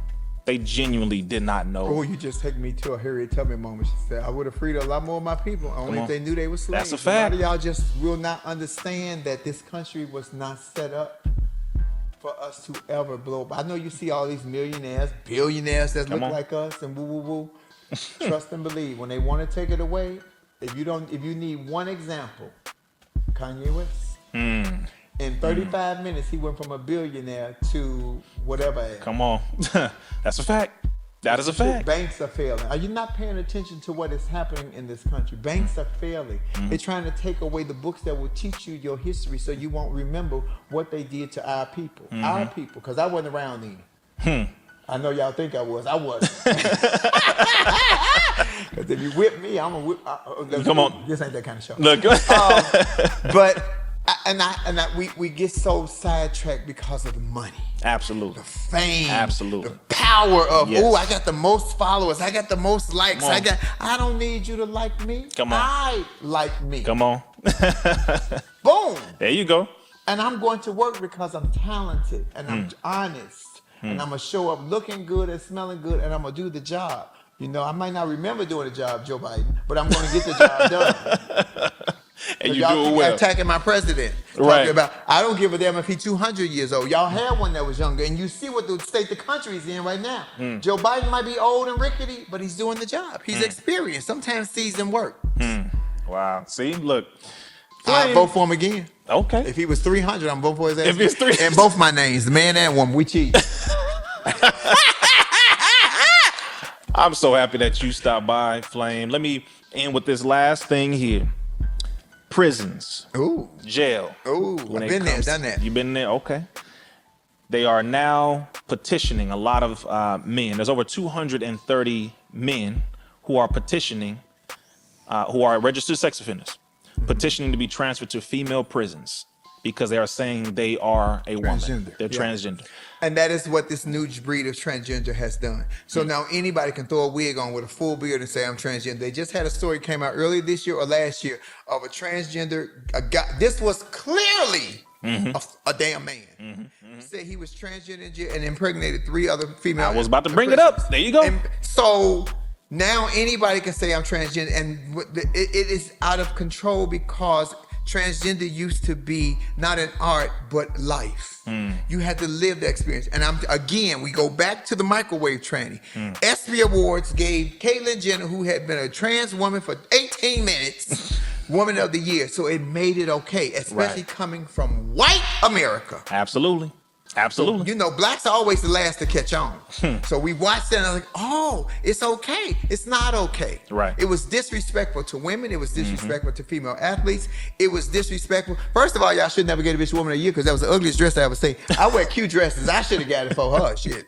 [SPEAKER 2] They genuinely did not know.
[SPEAKER 1] Oh, you just take me to a Harriet Tubman moment. She said, I would have freed a lot more of my people, only if they knew they were slaves.
[SPEAKER 2] That's a fact.
[SPEAKER 1] A lot of y'all just will not understand that this country was not set up for us to ever blow up. I know you see all these millionaires, billionaires that look like us and woo. Trust and believe. When they want to take it away, if you need one example, Kanye West. In 35 minutes, he went from a billionaire to whatever else.
[SPEAKER 2] Come on. That's a fact. That is a fact.
[SPEAKER 1] Banks are failing. Are you not paying attention to what is happening in this country? Banks are failing. They're trying to take away the books that will teach you your history so you won't remember what they did to our people. Our people, because I wasn't around then. I know y'all think I was. I wasn't. Because if you whip me, I'm going to whip.
[SPEAKER 2] Come on.
[SPEAKER 1] This ain't that kind of show.
[SPEAKER 2] Look.
[SPEAKER 1] But we get so sidetracked because of the money.
[SPEAKER 2] Absolutely.
[SPEAKER 1] The fame.
[SPEAKER 2] Absolutely.
[SPEAKER 1] The power of,
[SPEAKER 2] Yes.
[SPEAKER 1] I got the most followers. I got the most likes. I don't need you to like me.
[SPEAKER 2] Come on.
[SPEAKER 1] I like me.
[SPEAKER 2] Come on.
[SPEAKER 1] Boom.
[SPEAKER 2] There you go.
[SPEAKER 1] And I'm going to work because I'm talented and I'm honest. And I'm going to show up looking good and smelling good and I'm going to do the job. You know, I might not remember doing the job, Joe Biden, but I'm going to get the job done.
[SPEAKER 2] And you
[SPEAKER 1] y'all
[SPEAKER 2] do it well.
[SPEAKER 1] Attacking my president.
[SPEAKER 2] Right.
[SPEAKER 1] About, I don't give a damn if he's 200 years old. Y'all had one that was younger, and you see what the state the country's in right now. Joe Biden might be old and rickety, but he's doing the job. He's experienced. Sometimes seasoned work.
[SPEAKER 2] Wow. See, look.
[SPEAKER 1] I'll vote for him again.
[SPEAKER 2] Okay.
[SPEAKER 1] If he was 300, I'm voting for his ass.
[SPEAKER 2] If it's 300.
[SPEAKER 1] And both my names, the man and woman, we cheat.
[SPEAKER 2] I'm so happy that you stopped by, Flame. Let me end with this last thing here. Prisons.
[SPEAKER 1] Ooh.
[SPEAKER 2] Jail.
[SPEAKER 1] Ooh. I've been there, done that.
[SPEAKER 2] You've been there? Okay. They are now petitioning a lot of men. There's over 230 men who are petitioning, who are registered sex offenders, petitioning to be transferred to female prisons because they are saying they are a woman. They're transgender.
[SPEAKER 1] And that is what this new breed of transgender has done. So now anybody can throw a wig on with a full beard and say, I'm transgender. They just had a story came out earlier this year or last year of a transgender guy. This was clearly a damn man. Said he was transgender and impregnated 3 other female.
[SPEAKER 2] I was about to bring it up. There you go.
[SPEAKER 1] And so now anybody can say I'm transgender, and it is out of control because transgender used to be not an art but life. You had to live the experience. And we go back to the microwave tranny. ESPY Awards gave Caitlyn Jenner, who had been a trans woman for 18 minutes, Woman of the Year. So it made it okay, especially coming from white America.
[SPEAKER 2] Absolutely. Absolutely.
[SPEAKER 1] So, you know, blacks are always the last to catch on. So we watched that and I was like, oh, it's okay. It's not okay.
[SPEAKER 2] Right.
[SPEAKER 1] It was disrespectful to women. It was disrespectful to female athletes. It was disrespectful. First of all, y'all should never get a bitch Woman of the Year because that was the ugliest dress I ever seen. I wear cute dresses. I should have got it for her. Shit.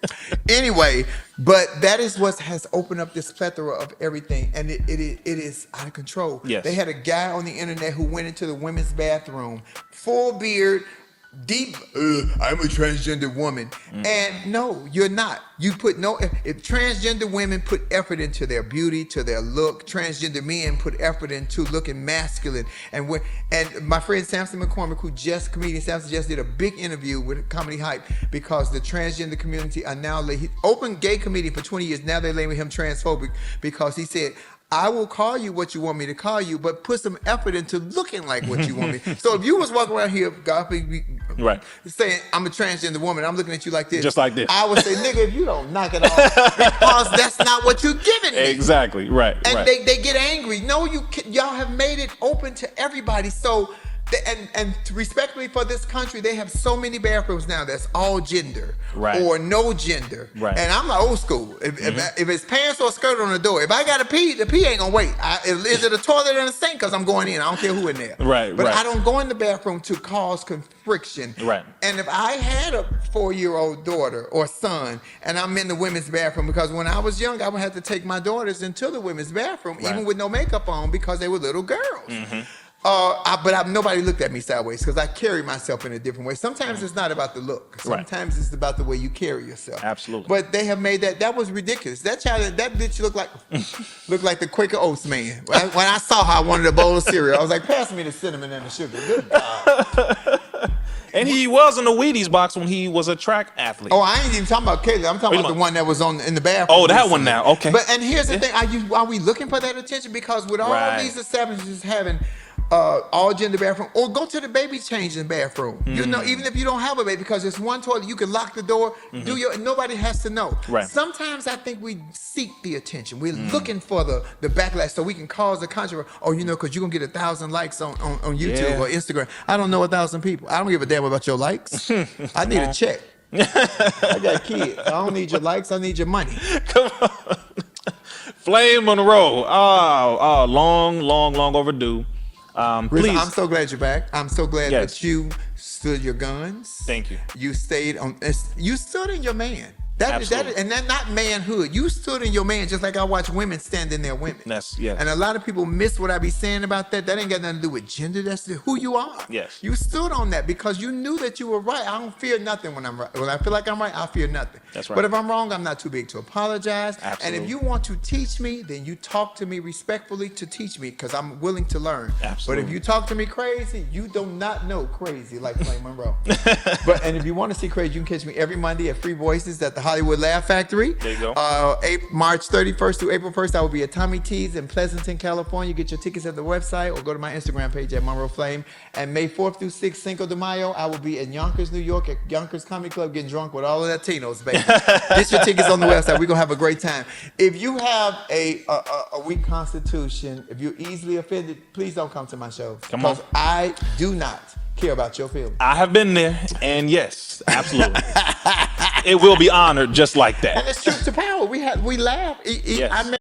[SPEAKER 1] Anyway, but that is what has opened up this plethora of everything. And it is out of control.
[SPEAKER 2] Yes.
[SPEAKER 1] They had a guy on the internet who went into the women's bathroom, full beard, deep, I'm a transgender woman. And no, you're not. You put if transgender women put effort into their beauty, to their look, transgender men put effort into looking masculine. And my friend Samson McCormick, comedian Samson just did a big interview with Comedy Hype because the transgender community are now, open gay comedian for 20 years, now they're labeling him transphobic because he said, I will call you what you want me to call you, but put some effort into looking like what you want me. So if you was walking around here, saying I'm a transgender woman, I'm looking at you like this,
[SPEAKER 2] just like this,
[SPEAKER 1] I would say, nigga, if you don't knock it off, because that's not what you're giving me.
[SPEAKER 2] Exactly, right.
[SPEAKER 1] And they get angry. No, y'all have made it open to everybody. So. And respectfully for this country, they have so many bathrooms now that's all gender or no gender. Right. And I'm like old school. If it's pants or skirt on the door, if I got to pee, the pee ain't gonna wait. Is it a toilet and a sink? Because I'm going in. I don't care who in there. But I don't go in the bathroom to cause friction. And if I had a 4-year-old daughter or son, and I'm in the women's bathroom, because when I was young, I would have to take my daughters into the women's bathroom, even with no makeup on, because they were little girls. But nobody looked at me sideways because I carry myself in a different way. Sometimes it's not about the look. Sometimes it's about the way you carry yourself.
[SPEAKER 2] Absolutely.
[SPEAKER 1] But they have made that was ridiculous. That bitch looked like the Quaker Oats man. When I saw her, I wanted a bowl of cereal. I was like, pass me the cinnamon and the sugar. Good God.
[SPEAKER 2] And he was in the Wheaties box when he was a track athlete.
[SPEAKER 1] Oh, I ain't even talking about Kayla. I'm talking about the one that was in the bathroom.
[SPEAKER 2] Oh, that one now. Okay.
[SPEAKER 1] And here's the thing. Are we looking for that attention? Because with all these establishments having all gender bathroom, or go to the baby changing bathroom. You know, even if you don't have a baby, because it's one toilet, you can lock the door, and nobody has to know.
[SPEAKER 2] Right.
[SPEAKER 1] Sometimes I think we seek the attention. We're looking for the backlash so we can cause a controversy. Oh, you know, because you're gonna get 1,000 likes on YouTube or Instagram. I don't know 1,000 people. I don't give a damn about your likes. I need a check. I got kids. I don't need your likes. I need your money.
[SPEAKER 2] Come on. Flame Monroe. Long overdue.
[SPEAKER 1] Rizza,
[SPEAKER 2] Please.
[SPEAKER 1] I'm so glad you're back. I'm so glad that you stood your guns.
[SPEAKER 2] Thank you.
[SPEAKER 1] You stayed on. You stood in your man.
[SPEAKER 2] Absolutely.
[SPEAKER 1] And that's not manhood. You stood in your man, just like I watch women stand in their women. And a lot of people miss what I be saying about that. That ain't got nothing to do with gender. That's who you are.
[SPEAKER 2] Yes.
[SPEAKER 1] You stood on that because you knew that you were right. I don't fear nothing when I'm right. When I feel like I'm right, I fear nothing.
[SPEAKER 2] That's right.
[SPEAKER 1] But if I'm wrong, I'm not too big to apologize.
[SPEAKER 2] Absolutely.
[SPEAKER 1] And if you want to teach me, then you talk to me respectfully to teach me, because I'm willing to learn.
[SPEAKER 2] Absolutely.
[SPEAKER 1] But if you talk to me crazy, you do not know crazy like Flame Monroe. And if you want to see crazy, you can catch me every Monday at Free Voices at the Hollywood Laugh Factory.
[SPEAKER 2] There you go.
[SPEAKER 1] March 31st through April 1st, I will be at Tommy T's in Pleasanton, California. Get your tickets at the website or go to my Instagram page at Monroe Flame. And May 4th through 6th, Cinco de Mayo, I will be in Yonkers, New York at Yonkers Comedy Club getting drunk with all the Latinos, baby. Get your tickets on the website. We're going to have a great time. If you have a weak constitution, if you're easily offended, please don't come to my shows. Because I do not care about your feelings.
[SPEAKER 2] I have been there, and yes, absolutely. It will be honored just like that.
[SPEAKER 1] And it's truth to power. We laugh.
[SPEAKER 2] Yes.